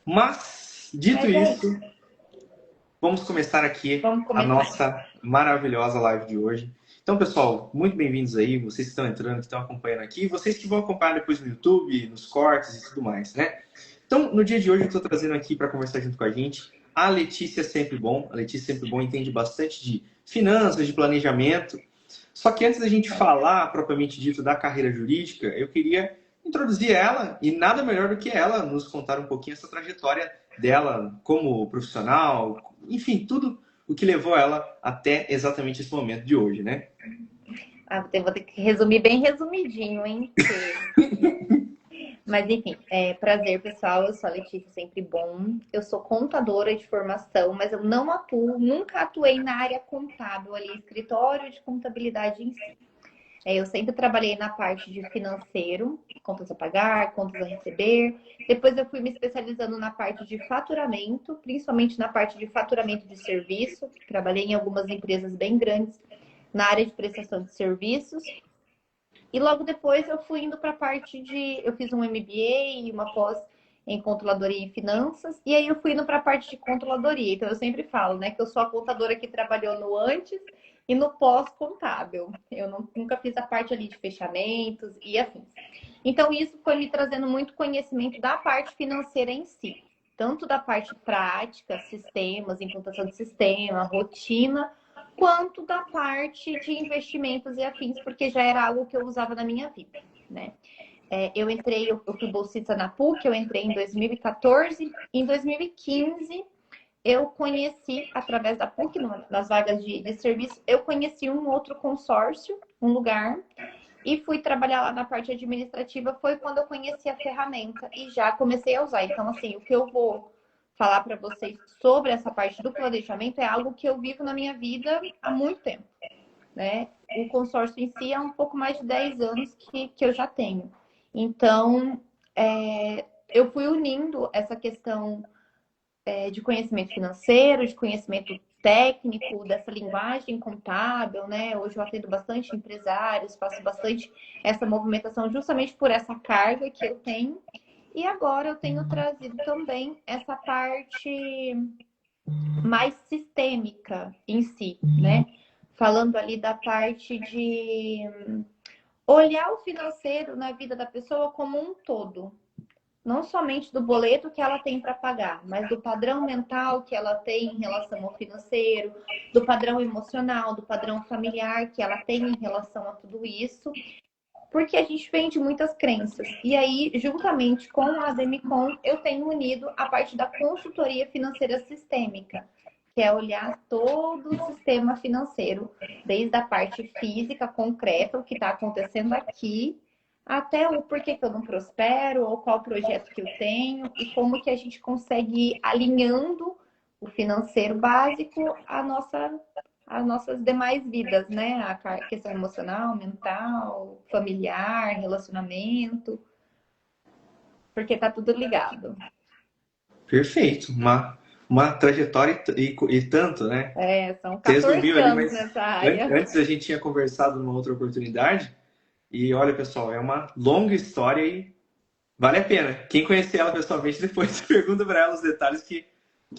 Mas, dito Mas é isso. isso, vamos começar aqui Vamos a começar. nossa maravilhosa live de hoje. Então, pessoal, muito bem-vindos aí, vocês que estão entrando, que estão acompanhando aqui, e vocês que vão acompanhar depois no YouTube, nos cortes e tudo mais, né? Então, no dia de hoje, eu estou trazendo aqui para conversar junto com a gente a Letícia Sempre Bom. A Letícia Sempre Bom entende bastante de finanças, de planejamento. Só que antes da gente falar, propriamente dito, da carreira jurídica, eu queria introduzir ela, e nada melhor do que ela nos contar um pouquinho essa trajetória dela como profissional, enfim, tudo o que levou ela até exatamente esse momento de hoje, né? Eu vou ter que resumir bem resumidinho, hein? Mas enfim, prazer, pessoal. Eu sou a Letícia Sempre Bom. Eu sou contadora de formação, mas eu não atuo, nunca atuei na área contábil ali, escritório de contabilidade em si. Eu sempre trabalhei na parte de financeiro, contas a pagar, contas a receber. Depois eu fui me especializando na parte de faturamento, principalmente na parte de faturamento de serviço. Trabalhei em algumas empresas bem grandes na área de prestação de serviços. E logo depois eu fui indo para a parte de. Eu fiz um MBA e uma pós em controladoria e finanças. E aí eu fui indo para a parte de controladoria. Então eu sempre falo, né, que eu sou a contadora que trabalhou no antes e no pós-contábil. Eu nunca fiz a parte ali de fechamentos e afins. Então isso foi me trazendo muito conhecimento da parte financeira em si. Tanto da parte prática, sistemas, implantação de sistema, rotina, quanto da parte de investimentos e afins, porque já era algo que eu usava na minha vida, né? Eu fui bolsista na PUC, eu entrei em 2014, em 2015 eu conheci, através da PUC, nas vagas de serviço, eu conheci um outro consórcio, um lugar, e fui trabalhar lá na parte administrativa, foi quando eu conheci a ferramenta e já comecei a usar. Então, assim, o que eu vou falar para vocês sobre essa parte do planejamento é algo que eu vivo na minha vida há muito tempo, né? O consórcio em si é um pouco mais de 10 anos que eu já tenho. Então, eu fui unindo essa questão de conhecimento financeiro, de conhecimento técnico, dessa linguagem contábil, né? Hoje eu atendo bastante empresários, faço bastante essa movimentação justamente por essa carga que eu tenho. E agora eu tenho trazido também essa parte mais sistêmica em si, né? Falando ali da parte de olhar o financeiro na vida da pessoa como um todo, não somente do boleto que ela tem para pagar, mas do padrão mental que ela tem em relação ao financeiro, do padrão emocional, do padrão familiar que ela tem em relação a tudo isso, porque a gente vem de muitas crenças. E aí, juntamente com a Demicon, eu tenho unido a parte da consultoria financeira sistêmica, que é olhar todo o sistema financeiro, desde a parte física, concreta, o que está acontecendo aqui, até o porquê que eu não prospero, ou qual projeto que eu tenho, e como que a gente consegue ir alinhando o financeiro básico às nossas demais vidas, né? A questão emocional, mental, familiar, relacionamento, porque tá tudo ligado. Perfeito. Uma trajetória e tanto, né? São Você 14 resumiu ali, anos mas nessa área. antes a gente tinha conversado numa outra oportunidade. E olha, pessoal, é uma longa história e vale a pena. Quem conhecer ela pessoalmente, depois pergunta para ela os detalhes que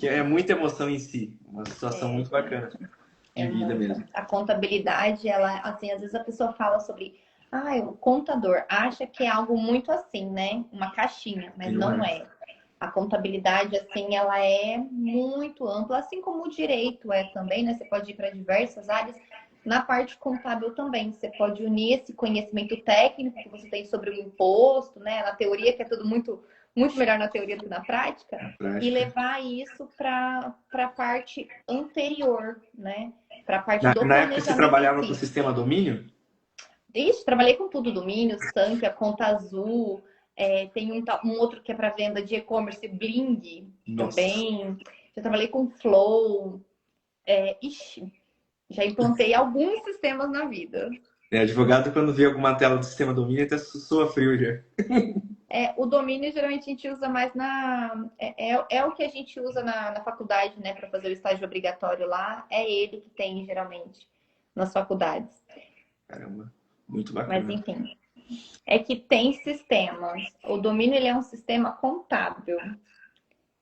é muita emoção em si. Uma situação É, muito bacana de é vida muita. mesmo. A contabilidade, ela, assim, às vezes a pessoa fala sobre, o contador acha que é algo muito assim, né? Uma caixinha, E mas não não é. é. A contabilidade, assim, ela é muito ampla, assim como o direito é também, né? Você pode ir para diversas áreas. Na parte contábil também, você pode unir esse conhecimento técnico que você tem sobre o imposto, né? Na teoria, que é tudo muito, muito melhor na teoria do que na prática, Na e prática. levar isso para a parte anterior, né? Para a parte do Na época você planejamento em trabalhava com o si. sistema domínio? Isso, trabalhei com tudo, domínio, Sampa, Conta Azul, tem um outro que é para venda de e-commerce, Bling Nossa. também. Já trabalhei com Flow. Ixi, já implantei alguns sistemas na vida. É, advogado, quando vê alguma tela do sistema domínio, até soa frio já. O domínio geralmente a gente usa mais na. É o que a gente usa na faculdade, né, para fazer o estágio obrigatório lá. É ele que tem geralmente nas faculdades. Caramba, muito Mas bacana. enfim, é que tem sistemas. O domínio ele é um sistema contábil.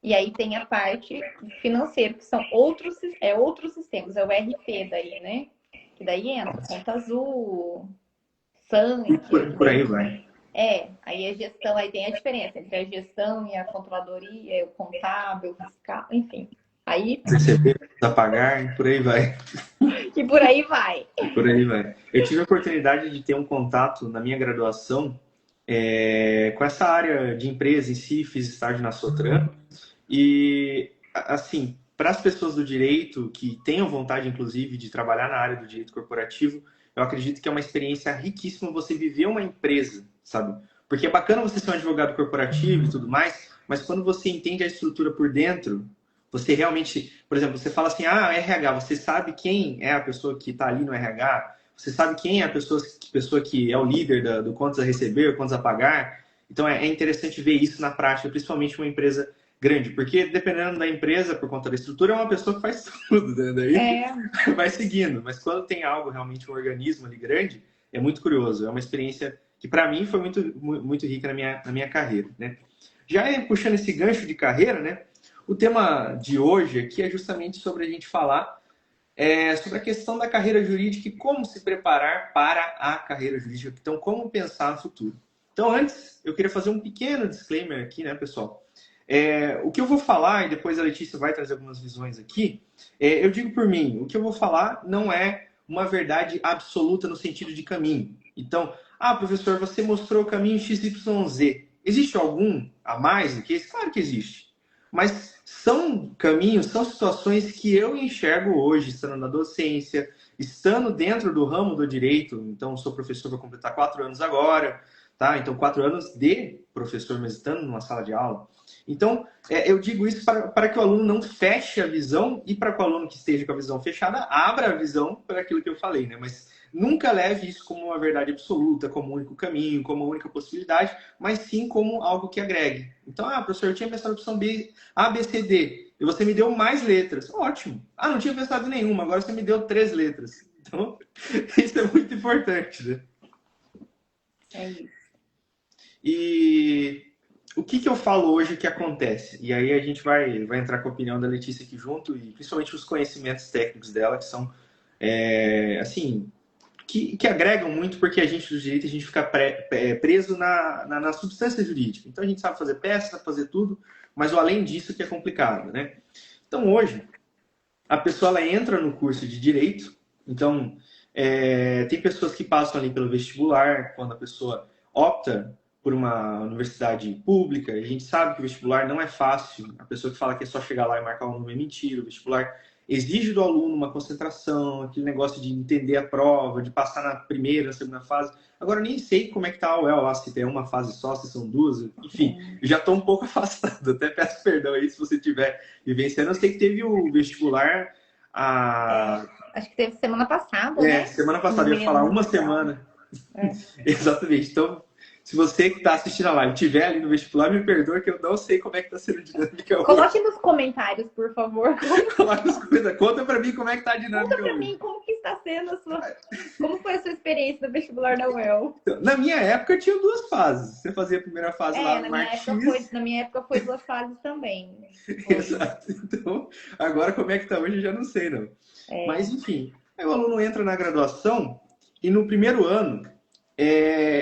E aí tem a parte financeira, que são outros sistemas, é o RP daí, né? Que daí entra conta azul, sangue, que Por aí daí vai. aí a gestão, aí tem a diferença entre a gestão e a controladoria, o contábil, o fiscal, enfim. Aí, Receber, pagar, por aí vai. que por aí vai. Por aí vai. Eu tive a oportunidade de ter um contato na minha graduação com essa área de empresa em si, fiz estágio na Sotran. E, assim, para as pessoas do direito que tenham vontade, inclusive, de trabalhar na área do direito corporativo, eu acredito que é uma experiência riquíssima você viver uma empresa, sabe? Porque é bacana você ser um advogado corporativo e tudo mais, mas quando você entende a estrutura por dentro, você realmente, por exemplo, você fala assim, RH, você sabe quem é a pessoa que está ali no RH, você sabe quem é a pessoa que é o líder do quantos a receber, quantos a pagar. Então é interessante ver isso na prática, principalmente uma empresa grande, porque dependendo da empresa, por conta da estrutura, é uma pessoa que faz tudo, né? Daí vai seguindo. Mas quando tem algo, realmente um organismo ali grande, é muito curioso. É uma experiência que para mim foi muito rica na minha carreira, né? Já puxando esse gancho de carreira, né? O tema de hoje aqui é justamente sobre a gente falar sobre a questão da carreira jurídica e como se preparar para a carreira jurídica. Então, como pensar no futuro. Então, antes, eu queria fazer um pequeno disclaimer aqui, né, pessoal? O que eu vou falar, e depois a Letícia vai trazer algumas visões aqui, eu digo por mim, o que eu vou falar não é uma verdade absoluta no sentido de caminho. Então, professor, você mostrou o caminho XYZ. Existe algum a mais do que esse? Claro que existe. Mas são caminhos, são situações que eu enxergo hoje, estando na docência, estando dentro do ramo do direito. Então, sou professor, vou completar 4 anos agora, tá? Então, 4 anos de professor, mas estando numa sala de aula. Então, eu digo isso para que o aluno não feche a visão e para que o aluno que esteja com a visão fechada abra a visão para aquilo que eu falei, né? Mas nunca leve isso como uma verdade absoluta, como um único caminho, como uma única possibilidade, mas sim como algo que agregue. Então, professor, eu tinha pensado na opção B, A, B, C, D, e você me deu mais letras. Ótimo. Não tinha pensado em nenhuma, agora você me deu 3 letras. Então, isso é muito importante, né? É isso. E o que eu falo hoje que acontece? E aí a gente vai entrar com a opinião da Letícia aqui junto, e principalmente os conhecimentos técnicos dela, que são, assim, que agregam muito, porque a gente do direito, a gente fica preso na substância jurídica. Então a gente sabe fazer peça, sabe fazer tudo, mas o além disso que é complicado, né? Então hoje, a pessoa ela entra no curso de direito, então tem pessoas que passam ali pelo vestibular, quando a pessoa opta por uma universidade pública, a gente sabe que o vestibular não é fácil, a pessoa que fala que é só chegar lá e marcar o nome é mentira, o vestibular exige do aluno uma concentração, aquele negócio de entender a prova, de passar na primeira, na segunda fase. Agora, eu nem sei como é que tá a UEL lá, se tem uma fase só, se são duas, enfim, eu já estou um pouco afastado, até peço perdão aí se você estiver vivenciando. Eu sei que teve o vestibular acho que teve semana passada, né? Semana passada, eu ia falar uma semana. Exatamente. Então, se você que está assistindo a live estiver ali no vestibular, me perdoa que eu não sei como é que está sendo a dinâmica hoje. Coloque nos comentários, por favor. Coloque nos comentários. Conta para mim como é que está a dinâmica hoje. Conta para mim como que está sendo como foi a sua experiência no vestibular da UEL? Então, na minha época, tinha 2 fases. Você fazia a primeira fase lá no Marx. Na minha época foi 2 fases também. Exato. Então, agora como é que está hoje, eu já não sei, não. Mas, enfim, aí o aluno entra na graduação e no primeiro ano,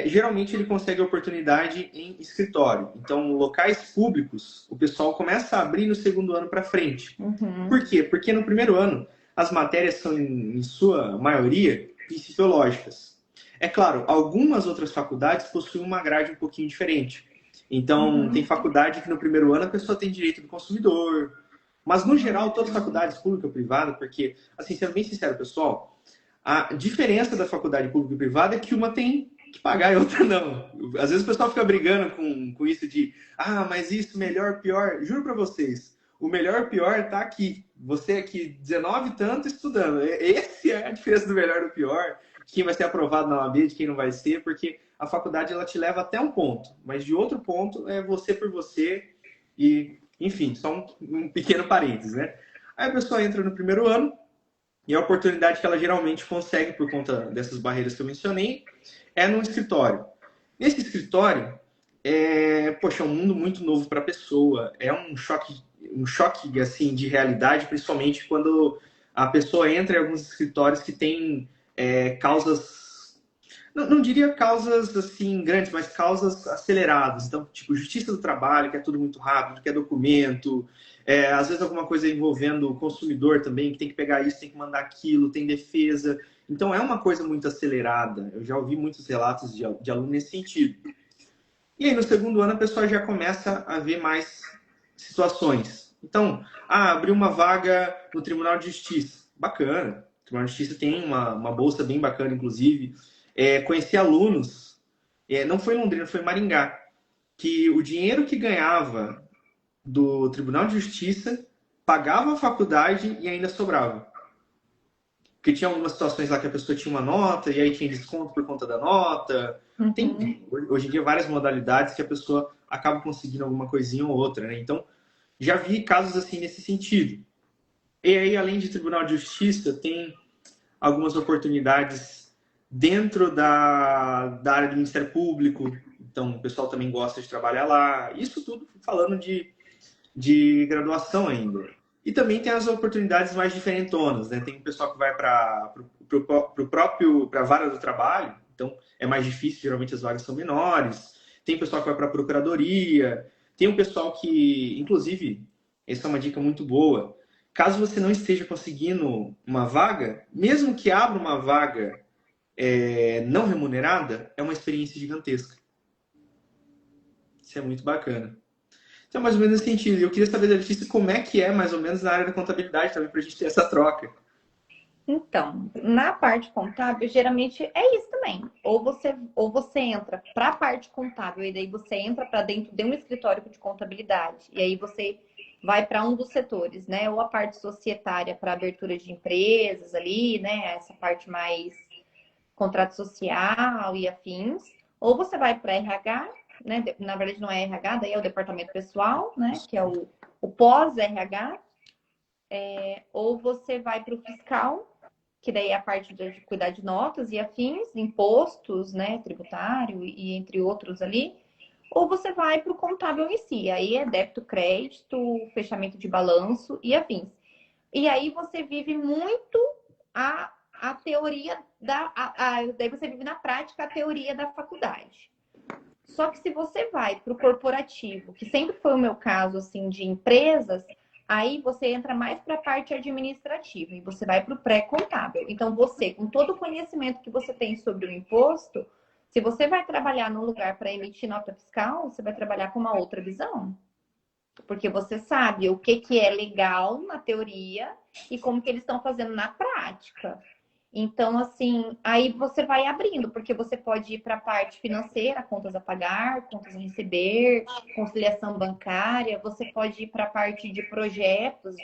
geralmente ele consegue oportunidade em escritório. Então, locais públicos, o pessoal começa a abrir no segundo ano para frente. Uhum. Por quê? Porque no primeiro ano, as matérias são, em sua maioria, principiológicas. É claro, algumas outras faculdades possuem uma grade um pouquinho diferente. Então, tem faculdade que no primeiro ano a pessoa tem direito do consumidor. Mas, no geral, todas as faculdades pública e privada, porque, assim, sendo bem sincero, pessoal, a diferença da faculdade pública e privada é que uma tem que pagar e outra não. Às vezes o pessoal fica brigando com isso de mas isso, melhor, pior. Juro para vocês, o melhor pior tá aqui. Você aqui, 19 e tanto, estudando. Essa é a diferença do melhor e do pior. De quem vai ser aprovado na OAB, de quem não vai ser, porque a faculdade ela te leva até um ponto. Mas de outro ponto é você por você e, enfim, só um pequeno parênteses, né? Aí a pessoa entra no primeiro ano, e a oportunidade que ela geralmente consegue por conta dessas barreiras que eu mencionei é no escritório. Nesse escritório, poxa, é um mundo muito novo para a pessoa, é um choque um choque assim de realidade, principalmente quando a pessoa entra em alguns escritórios que têm causas, não diria causas assim grandes, mas causas aceleradas. Então, tipo, justiça do trabalho, que é tudo muito rápido, que é documento, às vezes alguma coisa envolvendo o consumidor também, que tem que pegar isso, tem que mandar aquilo, tem defesa. Então, é uma coisa muito acelerada. Eu já ouvi muitos relatos de aluno nesse sentido. E aí, no segundo ano, a pessoa já começa a ver mais situações. Então, abriu uma vaga no Tribunal de Justiça. Bacana. O Tribunal de Justiça tem uma bolsa bem bacana, inclusive. Conheci alunos, não foi em Londrina, foi em Maringá, que o dinheiro que ganhava do Tribunal de Justiça pagava a faculdade e ainda sobrava. Porque tinha algumas situações lá que a pessoa tinha uma nota e aí tinha desconto por conta da nota. Tem, hoje em dia, várias modalidades que a pessoa acaba conseguindo alguma coisinha ou outra, né? Então, já vi casos assim nesse sentido. E aí, além de Tribunal de Justiça, tem algumas oportunidades dentro da área do Ministério Público. Então, o pessoal também gosta de trabalhar lá. Isso tudo falando de graduação ainda. E também tem as oportunidades mais diferentonas, né? Tem o pessoal que vai para a vara do trabalho, então é mais difícil, geralmente as vagas são menores. Tem o pessoal que vai para a procuradoria. Tem o pessoal que, inclusive, essa é uma dica muito boa. Caso você não esteja conseguindo uma vaga, mesmo que abra uma vaga não remunerada, é uma experiência gigantesca. Isso é muito bacana. Então, mais ou menos nesse sentido. Eu queria saber da Letícia como é que é, mais ou menos, na área da contabilidade também, para a gente ter essa troca. Então, na parte contábil, geralmente é isso também. Ou você entra para a parte contábil, e daí você entra para dentro de um escritório de contabilidade, e aí você vai para um dos setores, né? Ou a parte societária para abertura de empresas ali, né? Essa parte mais contrato social e afins. Ou você vai para RH, né? Na verdade, não é RH, daí é o departamento pessoal, né? Que é o pós-RH. Ou você vai para o fiscal, que daí é a parte de cuidar de notas e afins, impostos, né? Tributário e entre outros ali. Ou você vai para o contábil em si. Aí é débito, crédito, fechamento de balanço e afins. E aí você vive muito a teoria daí você vive na prática a teoria da faculdade. Só que se você vai para o corporativo, que sempre foi o meu caso, assim, de empresas, aí você entra mais para a parte administrativa e você vai para o pré-contábil. Então, você, com todo o conhecimento que você tem sobre o imposto, se você vai trabalhar num lugar para emitir nota fiscal, você vai trabalhar com uma outra visão. Porque você sabe o que é legal na teoria e como que eles estão fazendo na prática. Então, assim, aí você vai abrindo, porque você pode ir para a parte financeira, contas a pagar, contas a receber, conciliação bancária, você pode ir para a parte de projetos,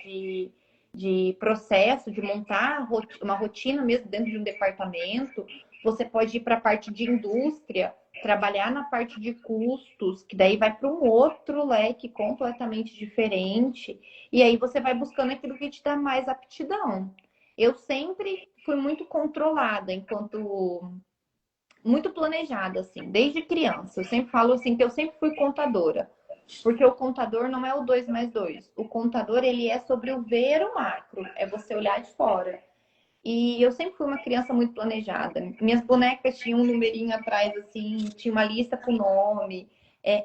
de processo, de montar uma rotina mesmo dentro de um departamento, você pode ir para a parte de indústria, trabalhar na parte de custos, que daí vai para um outro leque completamente diferente, e aí você vai buscando aquilo que te dá mais aptidão. Eu sempre fui muito controlada, muito planejada, assim, desde criança. Eu sempre falo assim que eu sempre fui contadora, porque o contador não é o 2 mais 2. O contador, ele é sobre o ver o macro, é você olhar de fora. E eu sempre fui uma criança muito planejada. Minhas bonecas tinham um numerinho atrás, assim, tinha uma lista com nome.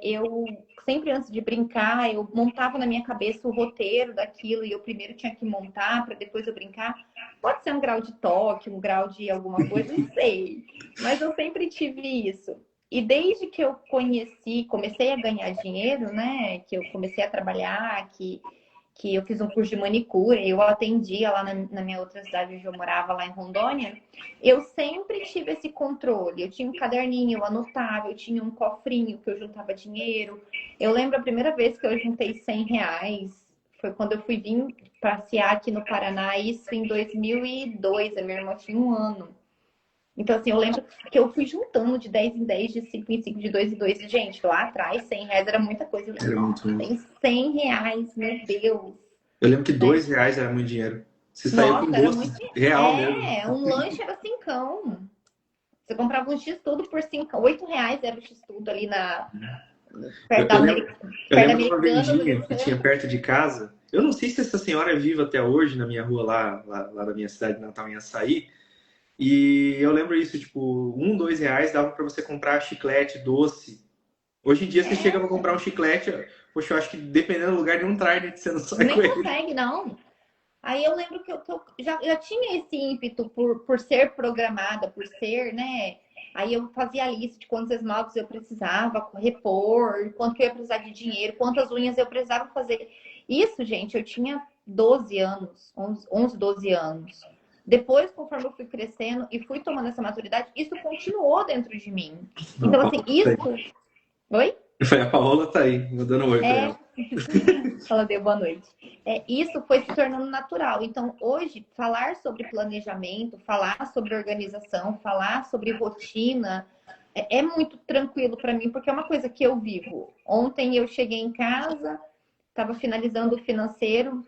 Eu sempre, antes de brincar, eu montava na minha cabeça o roteiro daquilo e eu primeiro tinha que montar para depois eu brincar. Pode ser um grau de toque, um grau de alguma coisa, não sei. Mas eu sempre tive isso. E desde que eu comecei a ganhar dinheiro, né? Que eu comecei a trabalhar, que eu fiz um curso de manicure, eu atendia lá na minha outra cidade onde eu morava, lá em Rondônia, eu sempre tive esse controle. Eu tinha um caderninho, eu anotava, eu tinha um cofrinho que eu juntava dinheiro. Eu lembro a primeira vez que eu juntei R$ 100, foi quando eu fui vir passear aqui no Paraná, isso em 2002, a minha irmã tinha 1 ano. Então, assim, eu lembro que eu fui juntando de 10 em 10, de 5 em 5, de 2 em 2. E, gente, lá atrás, R$ 100 era muita coisa. Eu lembro, nossa, tem R$ 100, meu Deus. Eu lembro que R$ 2 era muito dinheiro. Você saiu com Nossa, era gosto muito. real mesmo. Um lanche era cincão. Você comprava um X-tudo por 5, R$ 8 era o X-tudo ali Perto da, Eu perto da lembro de uma Americana, do vendinha que tinha Americano. perto de casa. Eu não sei se essa senhora é viva até hoje na minha rua lá da minha cidade natal, em Açaí. E eu lembro isso, tipo, R$ 1, R$ 2 dava para você comprar chiclete doce. Hoje em dia você chega É, para comprar um chiclete, poxa, eu acho que dependendo do lugar de um Trident você não sai nem com ele. consegue, não. Aí eu lembro que eu já tinha esse ímpeto por ser programada, por ser, né? Aí eu fazia a lista de quantos esmaltes eu precisava repor, quanto que eu ia precisar de dinheiro, quantas unhas eu precisava fazer. Isso, gente, eu tinha 12 anos, 11 12 anos. Depois, conforme eu fui crescendo e fui tomando essa maturidade, isso continuou dentro de mim. Não, a Então, assim, Paola tá isso. aí. Oi? Eu falei, a Paola tá aí, vou dando um oi pra É, ela. ela deu boa noite. Isso foi se tornando natural. Então, hoje, falar sobre planejamento, falar sobre organização, falar sobre rotina, é muito tranquilo para mim, porque é uma coisa que eu vivo. Ontem eu cheguei em casa, estava finalizando o financeiro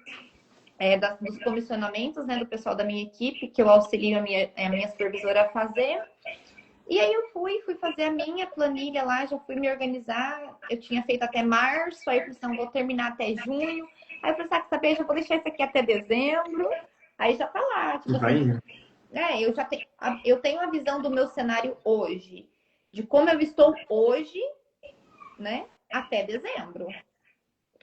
dos comissionamentos, né, do pessoal da minha equipe, que eu auxilio a minha supervisora a fazer. E aí eu fui fazer a minha planilha lá, já fui me organizar. Eu tinha feito até março, aí eu falei, não, vou terminar até junho. Aí eu falei, sabe, saber, já vou deixar isso aqui até dezembro. Aí já tá lá, tipo Vai assim, indo. eu tenho a visão do meu cenário hoje, de como eu estou hoje, né, até dezembro.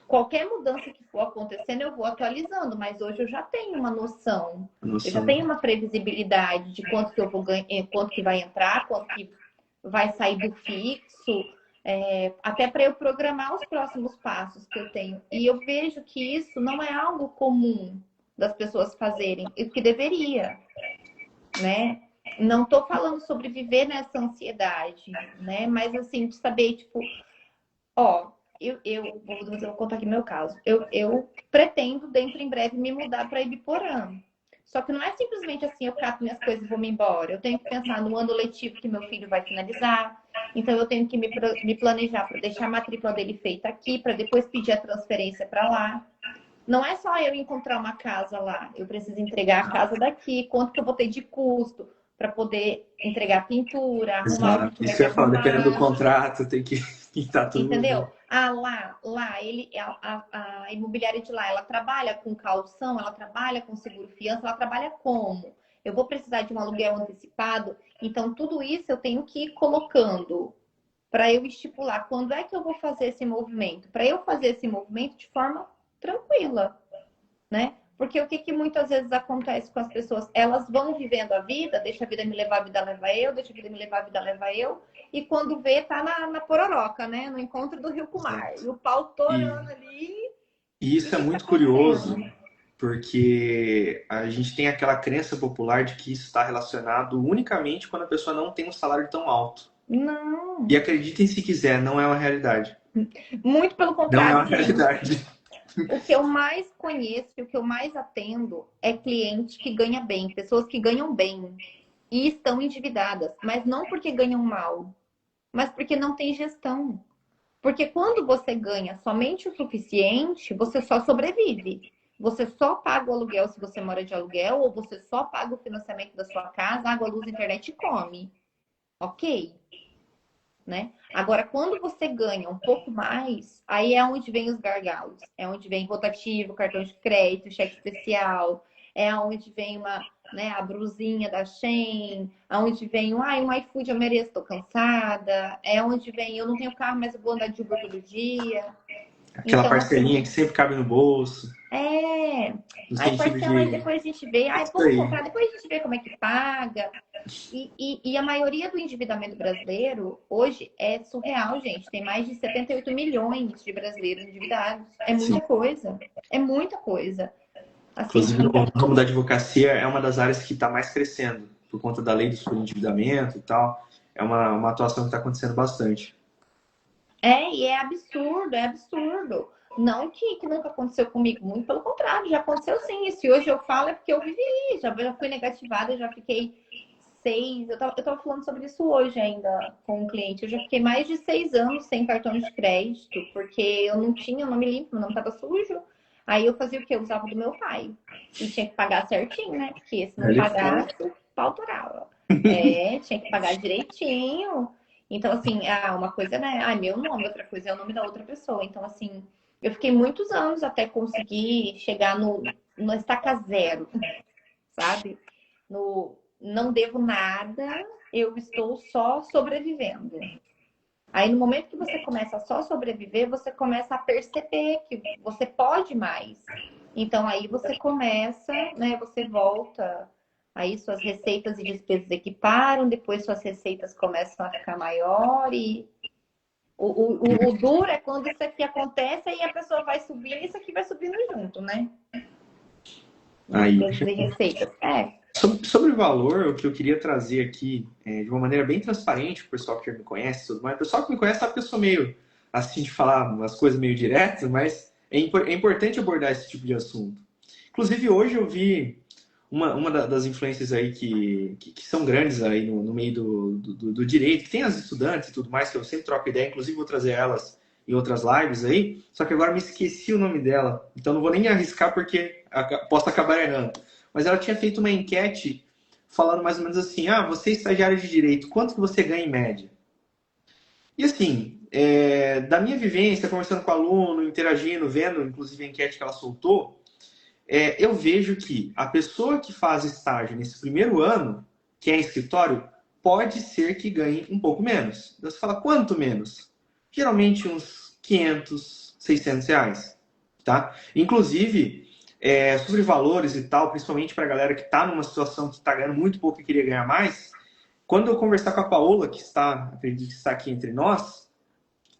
Qualquer mudança que for acontecendo, eu vou atualizando, mas hoje eu já tenho uma noção. A Eu já noção. tenho uma previsibilidade de quanto que eu vou ganhar, quanto que vai entrar, quanto que vai sair do fixo, até para eu programar os próximos passos que eu tenho. E eu vejo que isso não é algo comum das pessoas fazerem, e que deveria, né? Não estou falando sobre viver nessa ansiedade, né? Mas assim, de saber, tipo, ó, vou contar aqui meu caso. Eu pretendo, dentro em breve, me mudar para Ibiporã. Só que não é simplesmente assim, eu cato minhas coisas e vou me embora. Eu tenho que pensar no ano letivo que meu filho vai finalizar. Então, eu tenho que me planejar para deixar a matrícula dele feita aqui, para depois pedir a transferência para lá. Não é só eu encontrar uma casa lá. Eu preciso entregar a casa daqui, quanto que eu vou ter de custo para poder entregar pintura, arrumar o que Exato. tiver Isso que que eu ia falar, dependendo do arrumar. contrato, tem que pintar tudo. Entendeu? Ah, lá, a imobiliária de lá, ela trabalha com calção, ela trabalha com seguro-fiança, ela trabalha como? Eu vou precisar de um aluguel antecipado, então tudo isso eu tenho que ir colocando para eu estipular quando é que eu vou fazer esse movimento. Para eu fazer esse movimento de forma tranquila, né? Porque o que muitas vezes acontece com as pessoas? Elas vão vivendo a vida, deixa a vida me levar, a vida leva eu, deixa a vida me levar, a vida leva eu, e quando vê, tá na pororoca, né? No encontro do rio com o mar. Exato. E o pau E, torando ali, e e o isso é que tá muito curioso, acontecendo? porque a gente tem aquela crença popular de que isso está relacionado unicamente quando a pessoa não tem um salário tão alto. E Não, acreditem se quiser, não é uma realidade. muito pelo Não é uma contrário, gente. realidade. O que eu mais conheço e o que eu mais atendo é cliente que ganha bem, pessoas que ganham bem e estão endividadas, mas não porque ganham mal, mas porque não tem gestão. Porque quando você ganha somente o suficiente, você só sobrevive. Você só paga o aluguel se você mora de aluguel, ou você só paga o financiamento da sua casa, água, luz, internet e come. Ok, né? Agora, quando você ganha um pouco mais, aí é onde vem os gargalos. É onde vem rotativo, cartão de crédito, cheque especial. É onde vem a brusinha da Shein. Aonde vem um iFood eu mereço, tô cansada. É onde vem, eu não tenho carro, mas eu vou andar de Uber todo dia. Aquela Então, assim, parcelinha que sempre cabe no bolso, é. no Aí sentido parcela e de depois a gente vê. Ai, isso vamos aí. comprar, depois a gente vê como é que paga. E a maioria do endividamento brasileiro hoje é surreal, gente. Tem mais de 78 milhões de brasileiros endividados. É Sim. muita coisa. É muita coisa. Assim, Inclusive, no então, ramo da advocacia é uma das áreas que está mais crescendo, por conta da lei do superendividamento e tal. É uma atuação que está acontecendo bastante. e é absurdo, é absurdo. Não que nunca aconteceu comigo, muito pelo contrário, já aconteceu sim. E se hoje eu falo é porque eu vivi, já fui negativada, já fiquei 6. Eu tava falando sobre isso hoje ainda com um cliente. Eu já fiquei mais de 6 anos sem cartão de crédito, porque eu não tinha o nome limpo, meu nome estava sujo. Aí eu fazia o quê? Eu usava do meu pai. E tinha que pagar certinho, né? Porque se não Ele fala. pagasse, o pau torava. Tinha que pagar direitinho. Então, assim, uma coisa, né? Meu nome, outra coisa é o nome da outra pessoa. Então, assim, eu fiquei muitos anos até conseguir chegar no estaca zero, sabe? No não devo nada, eu estou só sobrevivendo. Aí, no momento que você começa a só sobreviver, você começa a perceber que você pode mais. Então, aí você começa, né? Você volta. Aí suas receitas e despesas equiparam, depois suas receitas começam a ficar maior e o duro é quando isso aqui acontece e a pessoa vai subindo e isso aqui vai subindo junto, né? Aí. Despesas e receitas. Sobre valor, o que eu queria trazer aqui, de uma maneira bem transparente, o pessoal que já me conhece, tudo mais. O pessoal que me conhece sabe que eu sou meio assim de falar umas coisas meio diretas, mas é importante abordar esse tipo de assunto. Inclusive, hoje eu vi uma das influências aí que são grandes aí no meio do direito, que tem as estudantes e tudo mais, que eu sempre troco ideia, inclusive vou trazer elas em outras lives aí, só que agora me esqueci o nome dela, então não vou nem arriscar porque posso acabar errando. Mas ela tinha feito uma enquete falando mais ou menos assim, você é estagiário de direito, quanto que você ganha em média? E assim, da minha vivência, conversando com o aluno, interagindo, vendo inclusive a enquete que ela soltou, eu vejo que a pessoa que faz estágio nesse primeiro ano, que é em escritório, pode ser que ganhe um pouco menos. Você fala, quanto menos? Geralmente uns 500, 600 reais. Tá? Inclusive, sobre valores e tal, principalmente para a galera que está numa situação que está ganhando muito pouco e queria ganhar mais, quando eu conversar com a Paola, que está, acredito que está aqui entre nós,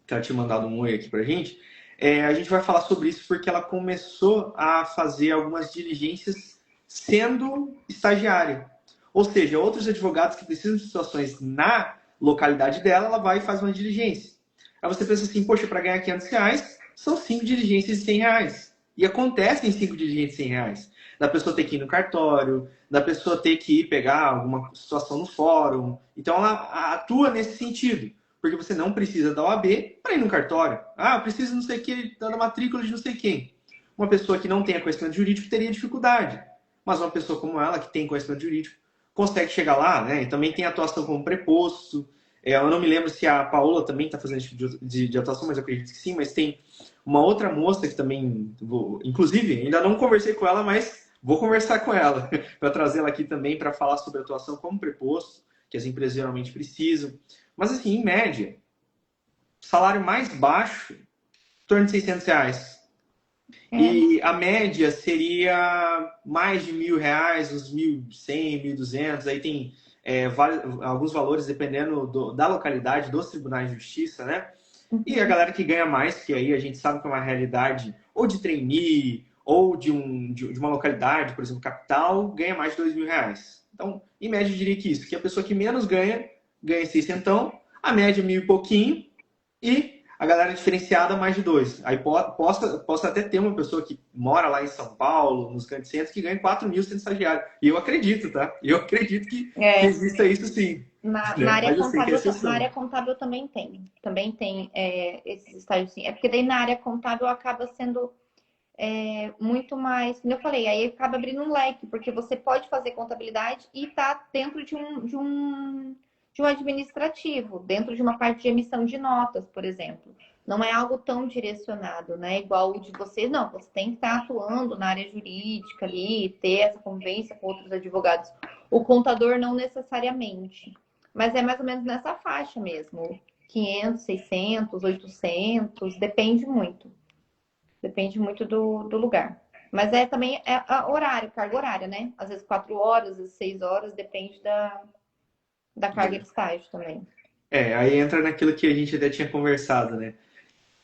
que ela tinha mandado um oi aqui pra gente, a gente vai falar sobre isso porque ela começou a fazer algumas diligências sendo estagiária. Ou seja, outros advogados que precisam de situações na localidade dela, ela vai e faz uma diligência. Aí você pensa assim, poxa, para ganhar 500 reais, são 5 diligências de 100 reais. E acontecem 5 diligências de 100 reais. Da pessoa ter que ir no cartório, da pessoa ter que ir pegar alguma situação no fórum. Então, ela atua nesse sentido. Porque você não precisa da OAB para ir no cartório. Eu preciso não sei o que, da matrícula de não sei quem. Uma pessoa que não tenha conhecimento jurídico teria dificuldade. Mas uma pessoa como ela, que tem conhecimento jurídico, consegue chegar lá, né? E também tem atuação como preposto. Eu não me lembro se a Paola também está fazendo esse tipo de atuação, mas eu acredito que sim. Mas tem uma outra moça que também, inclusive, ainda não conversei com ela, mas vou conversar com ela para trazê-la aqui também para falar sobre atuação como preposto, que as empresas geralmente precisam. Mas assim, em média, salário mais baixo, em torno de 600 reais. E a média seria mais de R$ 1.000, uns 1.100, 1.200. Aí tem alguns valores dependendo da localidade, dos tribunais de justiça, né? E a galera que ganha mais, que aí a gente sabe que é uma realidade ou de trainee, ou de uma localidade, por exemplo, capital, ganha mais de R$ 2.000. Então, em média, eu diria que isso, que a pessoa que menos ganha 600, a média 1.000 e pouquinho, e a galera diferenciada mais de 2. Aí possa até ter uma pessoa que mora lá em São Paulo, nos grandes centros, que ganha 4.000 sendo estagiário. E eu acredito, tá? Eu acredito que exista isso sim. Na área Mas, assim, contábil, na área contábil também tem. Também tem esses estágios sim. É porque daí na área contábil acaba sendo muito mais, como eu falei, aí acaba abrindo um leque, porque você pode fazer contabilidade e tá dentro de um administrativo, dentro de uma parte de emissão de notas, por exemplo. Não é algo tão direcionado, né? Igual o de vocês, não. Você tem que estar atuando na área jurídica ali, ter essa convivência com outros advogados. O contador não necessariamente, mas é mais ou menos nessa faixa mesmo. 500, 600, 800, depende muito. Depende muito do lugar. Mas também horário, carga horária, né? Às vezes 4 horas, às vezes 6 horas, depende da carga de estágio também. Aí entra naquilo que a gente até tinha conversado, né?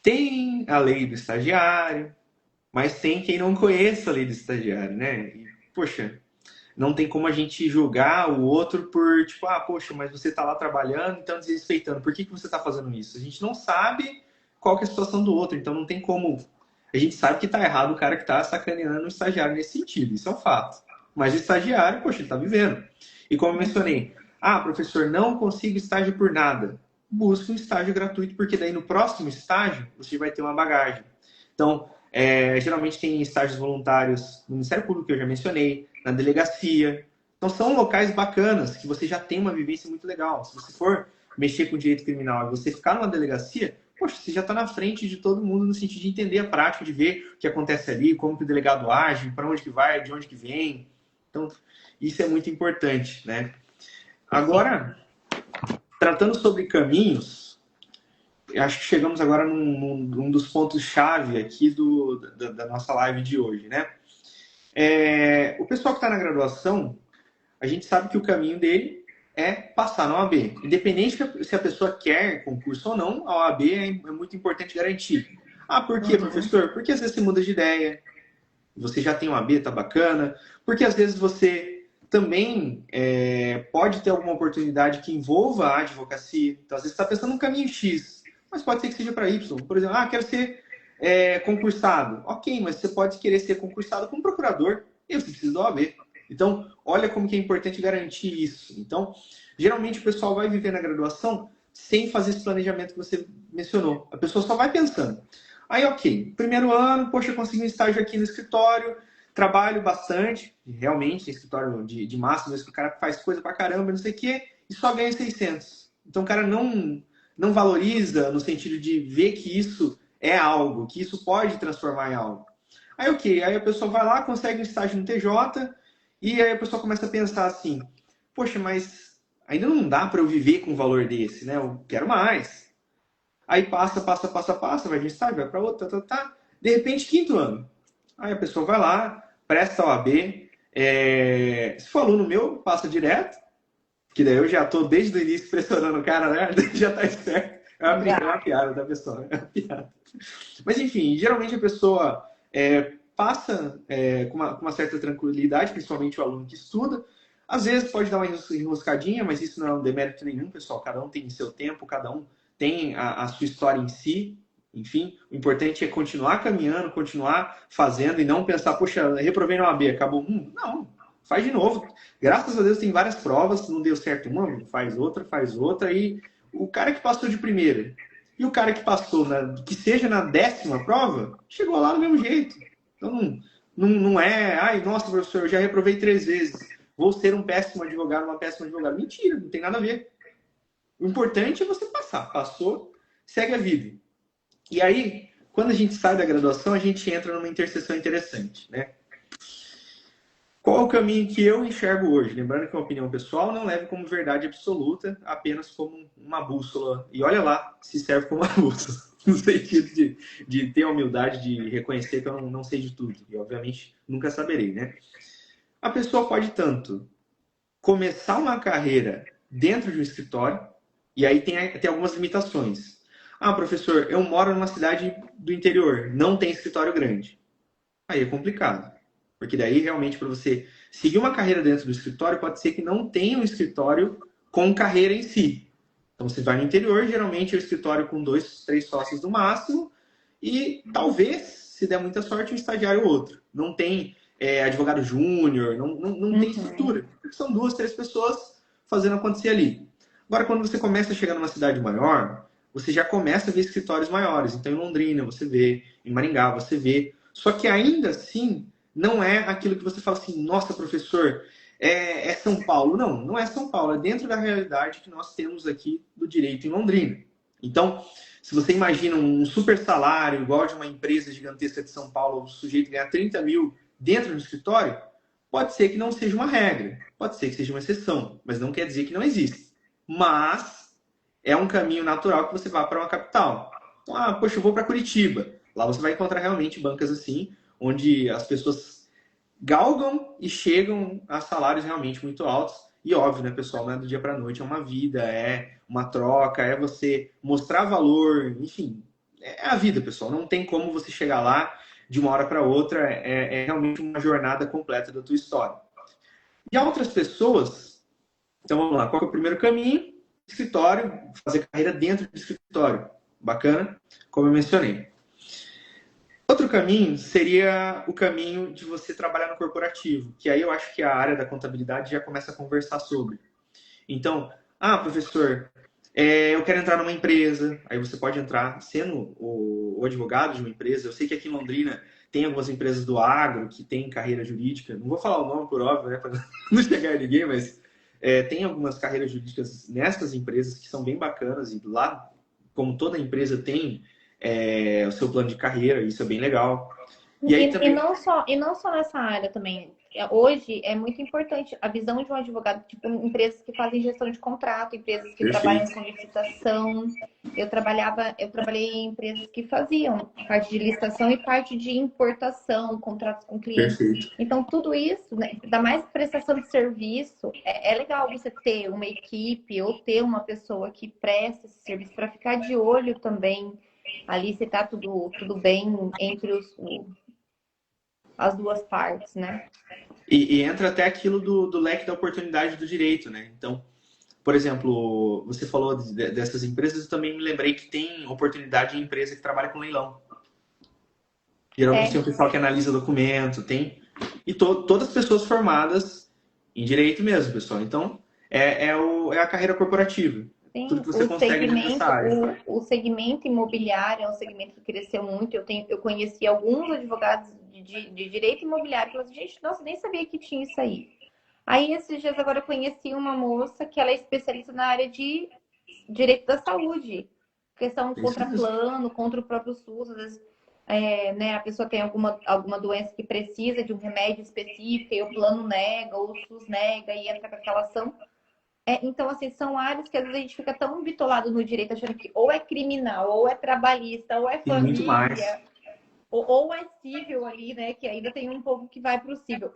Tem a lei do estagiário, mas tem quem não conheça a lei do estagiário, né? E, poxa, não tem como a gente julgar o outro por, tipo, poxa, mas você tá lá trabalhando, então desrespeitando. Por que você tá fazendo isso? A gente não sabe qual que é a situação do outro, então não tem como. A gente sabe que tá errado o cara que tá sacaneando o estagiário nesse sentido, isso é um fato. Mas o estagiário, poxa, ele tá vivendo. E como eu mencionei, professor, não consigo estágio por nada. Busque um estágio gratuito, porque daí no próximo estágio você vai ter uma bagagem. Então, geralmente tem estágios voluntários no Ministério Público, que eu já mencionei, na delegacia. Então, são locais bacanas, que você já tem uma vivência muito legal. Se você for mexer com direito criminal e você ficar numa delegacia, poxa, você já está na frente de todo mundo no sentido de entender a prática, de ver o que acontece ali, como que o delegado age, para onde que vai, de onde que vem. Então, isso é muito importante, né? Agora, tratando sobre caminhos, acho que chegamos agora num dos pontos-chave aqui da nossa live de hoje, né? O pessoal que está na graduação, a gente sabe que o caminho dele é passar na OAB. Independente se a pessoa quer concurso ou não, a OAB é muito importante garantir. Ah, por quê, professor? Porque às vezes você muda de ideia, você já tem OAB, tá bacana. Porque às vezes você também pode ter alguma oportunidade que envolva a advocacia. Então, às vezes você está pensando num caminho X, mas pode ser que seja para Y. Por exemplo, quero ser concursado. Ok, mas você pode querer ser concursado como procurador e você precisa da OAB. Então, olha como que é importante garantir isso. Então, geralmente o pessoal vai viver na graduação sem fazer esse planejamento que você mencionou. A pessoa só vai pensando. Aí, ok, primeiro ano, poxa, eu consegui um estágio aqui no escritório, trabalho bastante, realmente, escritório de massa, mas que o cara faz coisa pra caramba, não sei o quê, e só ganha 600. Então, o cara não valoriza no sentido de ver que isso é algo, que isso pode transformar em algo. Aí, ok, aí a pessoa vai lá, consegue um estágio no TJ, e aí a pessoa começa a pensar assim, poxa, mas ainda não dá para eu viver com um valor desse, né? Eu quero mais. Aí passa, vai de estágio, vai para outra, tá. De repente, quinto ano. Aí a pessoa vai lá, presta a OAB. Se for aluno meu, passa direto, que daí eu já tô desde o início pressionando o cara, né? Já tá esperto. É uma piada da pessoa, é uma piada. Mas enfim, geralmente a pessoa passa com uma certa tranquilidade, principalmente o aluno que estuda. Às vezes pode dar uma enroscadinha, mas isso não é um demérito nenhum, pessoal. Cada um tem seu tempo, cada um tem a sua história em si. Enfim, o importante é continuar caminhando, continuar fazendo e não pensar, poxa, reprovei na OAB, acabou. Não, faz de novo. Graças a Deus tem várias provas, não deu certo uma, faz outra. E o cara que passou de primeira e o cara que passou, que seja na 10ª prova, chegou lá do mesmo jeito. Então, não é, ai, nossa, professor, eu já reprovei 3 vezes, vou ser um péssimo advogado, uma péssima advogada. Mentira, não tem nada a ver. O importante é você passar. Passou, segue a vida. E aí, quando a gente sai da graduação, a gente entra numa interseção interessante, né? Qual é o caminho que eu enxergo hoje? Lembrando que é uma opinião pessoal, não leve como verdade absoluta, apenas como uma bússola. E olha lá se serve como uma bússola. No sentido de ter a humildade de reconhecer que eu não sei de tudo. E, obviamente, nunca saberei, né? A pessoa pode tanto começar uma carreira dentro de um escritório, e aí tem algumas limitações. Ah, professor, eu moro numa cidade do interior, não tem escritório grande. Aí é complicado. Porque daí, realmente, para você seguir uma carreira dentro do escritório, pode ser que não tenha um escritório com carreira em si. Então, você vai no interior, geralmente é um escritório com 2, 3 sócios no máximo, e talvez, se der muita sorte, um estagiário ou outro. Não tem advogado júnior, não tem estrutura. Porque são 2, 3 pessoas fazendo acontecer ali. Agora, quando você começa a chegar numa cidade maior, você já começa a ver escritórios maiores. Então, em Londrina, você vê, em Maringá, você vê. Só que ainda assim, não é aquilo que você fala assim, nossa, professor, é São Paulo. Não é São Paulo, é dentro da realidade que nós temos aqui do direito em Londrina. Então, se você imagina um super salário, igual de uma empresa gigantesca de São Paulo, o sujeito ganhar 30 mil dentro do escritório, pode ser que não seja uma regra, pode ser que seja uma exceção, mas não quer dizer que não existe. Mas é um caminho natural que você vá para uma capital. Então, poxa, eu vou para Curitiba. Lá você vai encontrar realmente bancas assim, onde as pessoas galgam e chegam a salários realmente muito altos. E óbvio, né, pessoal, não é do dia para a noite, é uma vida, é uma troca, é você mostrar valor, enfim, é a vida, pessoal. Não tem como você chegar lá de uma hora para outra, é realmente uma jornada completa da tua história. E há outras pessoas, então vamos lá, qual é o primeiro caminho? Escritório, fazer carreira dentro do escritório. Bacana, como eu mencionei. Outro caminho seria o caminho de você trabalhar no corporativo, que aí eu acho que a área da contabilidade já começa a conversar sobre. Então, professor, eu quero entrar numa empresa, aí você pode entrar sendo o advogado de uma empresa. Eu sei que aqui em Londrina tem algumas empresas do agro que têm carreira jurídica, não vou falar o nome por óbvio, né, para não chegar a ninguém, mas tem algumas carreiras jurídicas nessas empresas que são bem bacanas, e lá, como toda empresa tem o seu plano de carreira, isso é bem legal. E aí também... E não só nessa área também. Hoje é muito importante a visão de um advogado, tipo, empresas que fazem gestão de contrato, empresas que trabalham com licitação. Eu trabalhei em empresas que faziam parte de licitação e parte de importação, contratos com clientes. Perfeito. Então, tudo isso, né, ainda mais prestação de serviço, é legal você ter uma equipe ou ter uma pessoa que presta esse serviço para ficar de olho também ali se tá tudo bem entre as duas partes, né? E entra até aquilo do leque da oportunidade do direito, né? Então, por exemplo, você falou dessas empresas, eu também me lembrei que tem oportunidade em empresa que trabalha com leilão. Geralmente tem um pessoal que analisa documento, tem... E todas as pessoas formadas em direito mesmo, pessoal. Então, é a carreira corporativa. Sim, tudo que você consegue nessa área. O segmento imobiliário é um segmento que cresceu muito. Eu conheci alguns advogados de direito imobiliário que falaram, gente, nossa, nem sabia que tinha isso aí. Aí, esses dias agora, eu conheci uma moça que ela é especialista na área de direito da saúde. Questão contra plano, contra o próprio SUS. Às vezes, né, a pessoa tem alguma doença que precisa de um remédio específico e o plano nega, ou o SUS nega e entra com aquela ação. Então, assim, são áreas que às vezes a gente fica tão bitolado no direito, achando que ou é criminal, ou é trabalhista, ou é Tem muito mais. família, ou é civil ali, né? Que ainda tem um pouco que vai para o civil.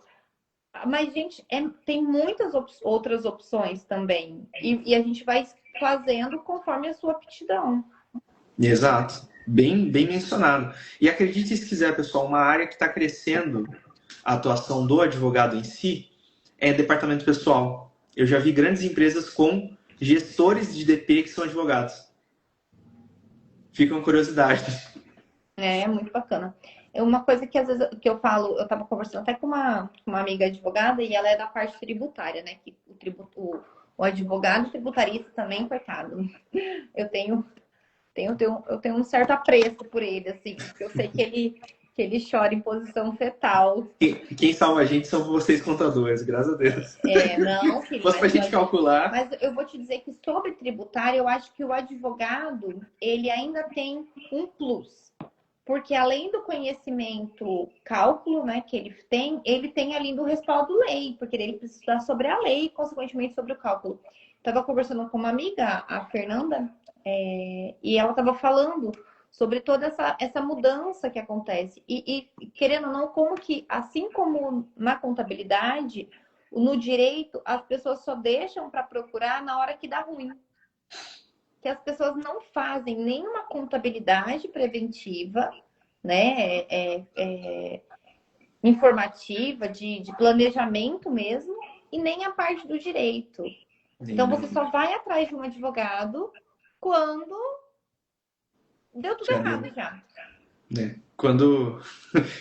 Mas, gente, tem muitas outras opções também. E a gente vai fazendo conforme a sua aptidão. Exato. Bem mencionado. E acredite se quiser, pessoal, uma área que está crescendo a atuação do advogado em si é departamento pessoal. Eu já vi grandes empresas com gestores de DP que são advogados. Fica uma curiosidade. É muito bacana. Uma coisa que às vezes que eu falo, eu estava conversando até com uma amiga advogada e ela é da parte tributária, né? Que o advogado tributarista também, coitado. Eu tenho um certo apreço por ele, assim, porque eu sei que ele chora em posição fetal. Quem salva a gente são vocês, contadores, graças a Deus. Não, filho. Fosse pra gente calcular. Mas eu vou te dizer que sobre tributário, eu acho que o advogado, ele ainda tem um plus. Porque além do conhecimento cálculo, né, que ele tem ali do respaldo lei, porque ele precisa estudar sobre a lei e, consequentemente, sobre o cálculo. Estava conversando com uma amiga, a Fernanda, e ela estava falando sobre toda essa mudança que acontece. E, querendo ou não, como que, assim como na contabilidade, no direito, as pessoas só deixam para procurar na hora que dá ruim. Que as pessoas não fazem nenhuma contabilidade preventiva, né, informativa, de planejamento mesmo, e nem a parte do direito. Então, você só vai atrás de um advogado quando deu tudo errado já. Quando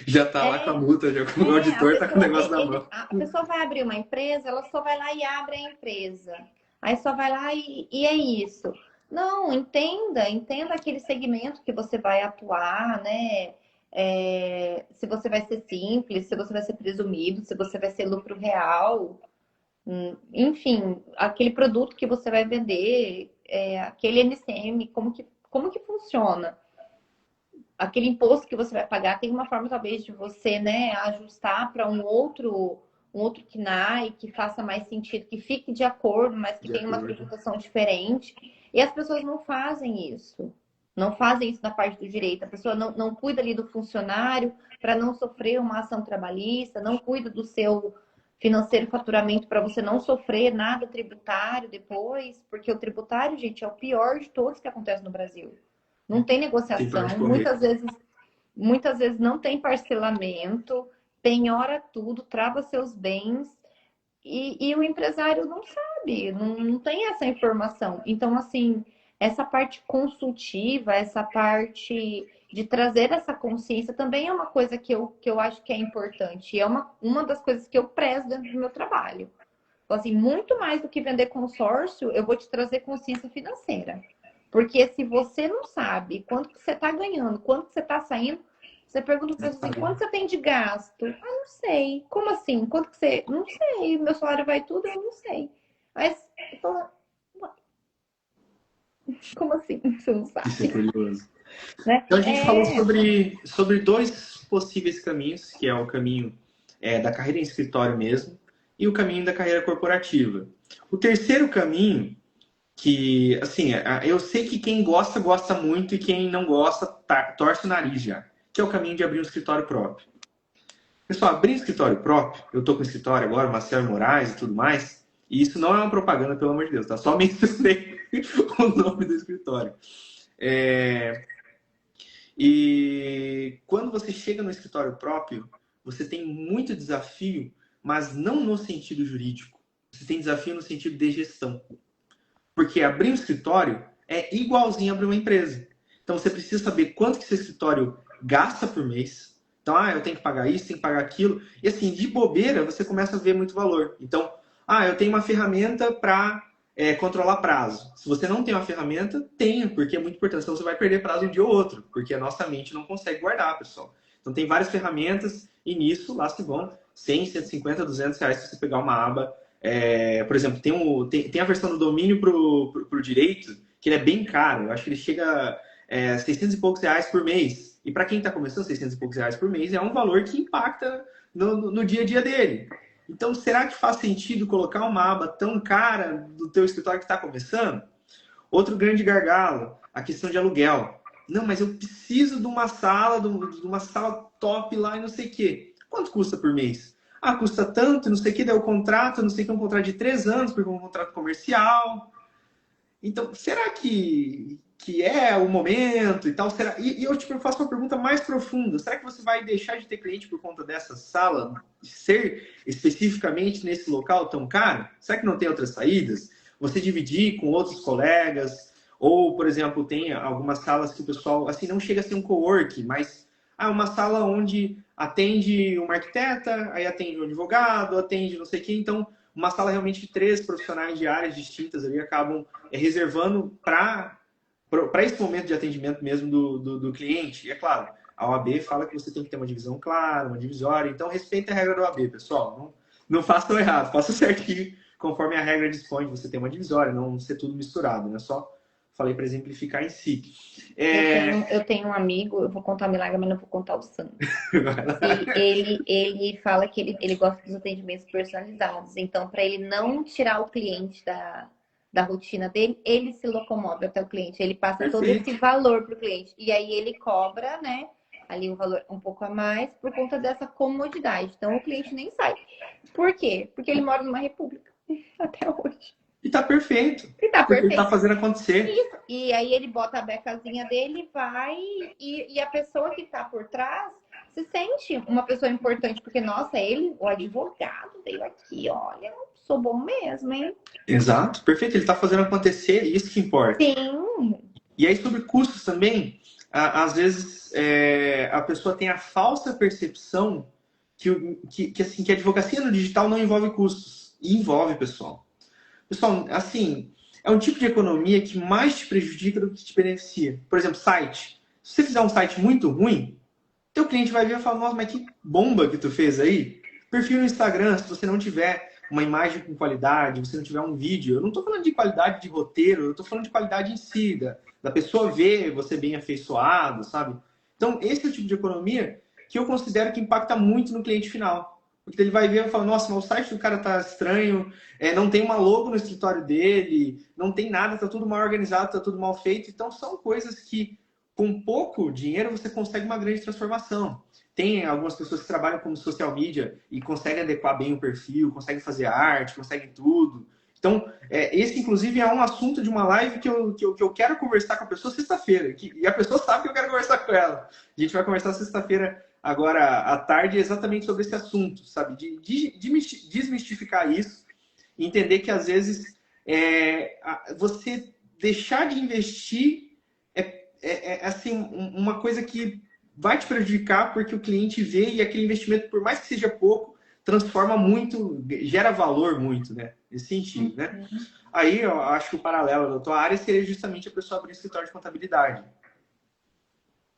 já tá lá com a multa, já com o auditor tá com o negócio na mão. A pessoa vai abrir uma empresa, ela só vai lá e abre a empresa. Aí só vai lá e é isso. Não, entenda aquele segmento que você vai atuar, né? Se você vai ser simples, se você vai ser presumido, se você vai ser lucro real. Enfim, aquele produto que você vai vender, aquele NCM, como que funciona? Aquele imposto que você vai pagar, tem uma forma talvez de você, né, ajustar para um outro KNAI que faça mais sentido, que fique de acordo, mas que tenha uma tributação diferente. E as pessoas não fazem isso. Não fazem isso na parte do direito. A pessoa não cuida ali do funcionário para não sofrer uma ação trabalhista, não cuida do seu financeiro, faturamento, para você não sofrer nada tributário depois, porque o tributário, gente, é o pior de todos que acontece no Brasil. Não tem negociação, muitas vezes não tem parcelamento, penhora tudo, trava seus bens e o empresário não sabe, não tem essa informação. Então, assim, essa parte consultiva, essa parte de trazer essa consciência também é uma coisa que eu acho que é importante. E é uma das coisas que eu prezo dentro do meu trabalho. Então, assim, muito mais do que vender consórcio, eu vou te trazer consciência financeira. Porque se você não sabe quanto que você está ganhando, quanto que você está saindo, você pergunta para você assim, quanto você tem de gasto? Ah, não sei. Como assim? Quanto que você... Não sei. Meu salário vai tudo? Eu não sei. Mas, como assim? Você não sabe? Isso é curioso. Né? Então a gente falou sobre dois possíveis caminhos, que é o caminho da carreira em escritório mesmo e o caminho da carreira corporativa. O terceiro caminho, que, assim, eu sei que quem gosta, gosta muito e quem não gosta, torce o nariz já, que é o caminho de abrir um escritório próprio. Pessoal, abrir um escritório próprio, eu tô com um escritório agora, Marcelo Moraes e tudo mais, e isso não é uma propaganda, pelo amor de Deus, tá? Só mencionei o nome do escritório. E quando você chega no escritório próprio, você tem muito desafio, mas não no sentido jurídico. Você tem desafio no sentido de gestão. Porque abrir um escritório é igualzinho a abrir uma empresa. Então você precisa saber quanto que seu escritório gasta por mês. Então, eu tenho que pagar isso, tenho que pagar aquilo. E assim, de bobeira, você começa a ver muito valor. Então, eu tenho uma ferramenta para controlar prazo. Se você não tem uma ferramenta, tenha, porque é muito importante. Senão você vai perder prazo um dia ou outro, porque a nossa mente não consegue guardar, pessoal. Então tem várias ferramentas e nisso, lá se vão 100, 150, 200 reais se você pegar uma aba. Por exemplo, tem a versão do domínio pro direito, que ele é bem caro. Eu acho que ele chega a 600 e poucos reais por mês. E para quem está começando, 600 e poucos reais por mês é um valor que impacta no dia a dia dele. Então, será que faz sentido colocar uma aba tão cara do teu escritório que está começando? Outro grande gargalo, a questão de aluguel. Não, mas eu preciso de uma sala, de uma sala top lá e não sei o quê. Quanto custa por mês? Custa tanto, não sei o quê, daí o contrato, não sei o que, é um contrato de 3 anos, porque é um contrato comercial. Então, será que é o momento e tal? Será? E eu faço uma pergunta mais profunda. Será que você vai deixar de ter cliente por conta dessa sala ser especificamente nesse local tão caro? Será que não tem outras saídas? Você dividir com outros colegas? Ou, por exemplo, tem algumas salas que o pessoal, assim, não chega a ser um coworking, mas uma sala onde atende uma arquiteta, aí atende um advogado, atende não sei quem. Então, uma sala realmente de 3 profissionais de áreas distintas ali acabam reservando para esse momento de atendimento mesmo do cliente. E é claro, a OAB fala que você tem que ter uma divisão clara, uma divisória. Então, respeita a regra da OAB, pessoal. Não façam errado, façam certinho, conforme a regra dispõe de você ter uma divisória, não ser tudo misturado, né? Só falei para exemplificar em si. Eu tenho um amigo, eu vou contar o milagre, mas não vou contar o santo. E ele fala que ele gosta dos atendimentos personalizados. Então, para ele não tirar o cliente da rotina dele, ele se locomove até o cliente. Ele passa todo esse valor para o cliente. E aí ele cobra, né? Ali um valor um pouco a mais por conta dessa comodidade. Então, o cliente nem sai. Por quê? Porque ele mora numa república até hoje. E tá perfeito. Porque ele tá fazendo acontecer. Isso. E aí ele bota a becazinha dele, vai, e a pessoa que tá por trás se sente uma pessoa importante, porque, nossa, ele, o advogado, veio aqui, olha, sou bom mesmo, hein? Exato, perfeito. Ele tá fazendo acontecer, isso que importa. Sim. E aí, sobre custos também, às vezes a pessoa tem a falsa percepção que a advocacia no digital não envolve custos. E envolve, pessoal. Pessoal, assim, é um tipo de economia que mais te prejudica do que te beneficia. Por exemplo, site. Se você fizer um site muito ruim, teu cliente vai ver e falar, nossa, mas que bomba que tu fez aí. Perfil no Instagram, se você não tiver uma imagem com qualidade, você não tiver um vídeo, eu não estou falando de qualidade de roteiro, eu estou falando de qualidade em si, da pessoa ver você bem afeiçoado, sabe? Então, esse é o tipo de economia que eu considero que impacta muito no cliente final. Porque ele vai ver e fala, nossa, mas o site do cara tá estranho, não tem uma logo no escritório dele, não tem nada, tá tudo mal organizado, tá tudo mal feito. Então, são coisas que, com pouco dinheiro, você consegue uma grande transformação. Tem algumas pessoas que trabalham como social media e conseguem adequar bem o perfil, conseguem fazer arte, conseguem tudo. Então, esse, inclusive, é um assunto de uma live que eu quero conversar com a pessoa sexta-feira. E a pessoa sabe que eu quero conversar com ela. A gente vai conversar sexta-feira, agora à tarde, exatamente sobre esse assunto, sabe? De desmistificar isso e entender que, às vezes, você deixar de investir assim, uma coisa que vai te prejudicar porque o cliente vê e aquele investimento, por mais que seja pouco, transforma muito, gera valor muito, né? Nesse sentido, né? Aí eu acho que o paralelo da tua área seria justamente a pessoa abrir escritório de contabilidade.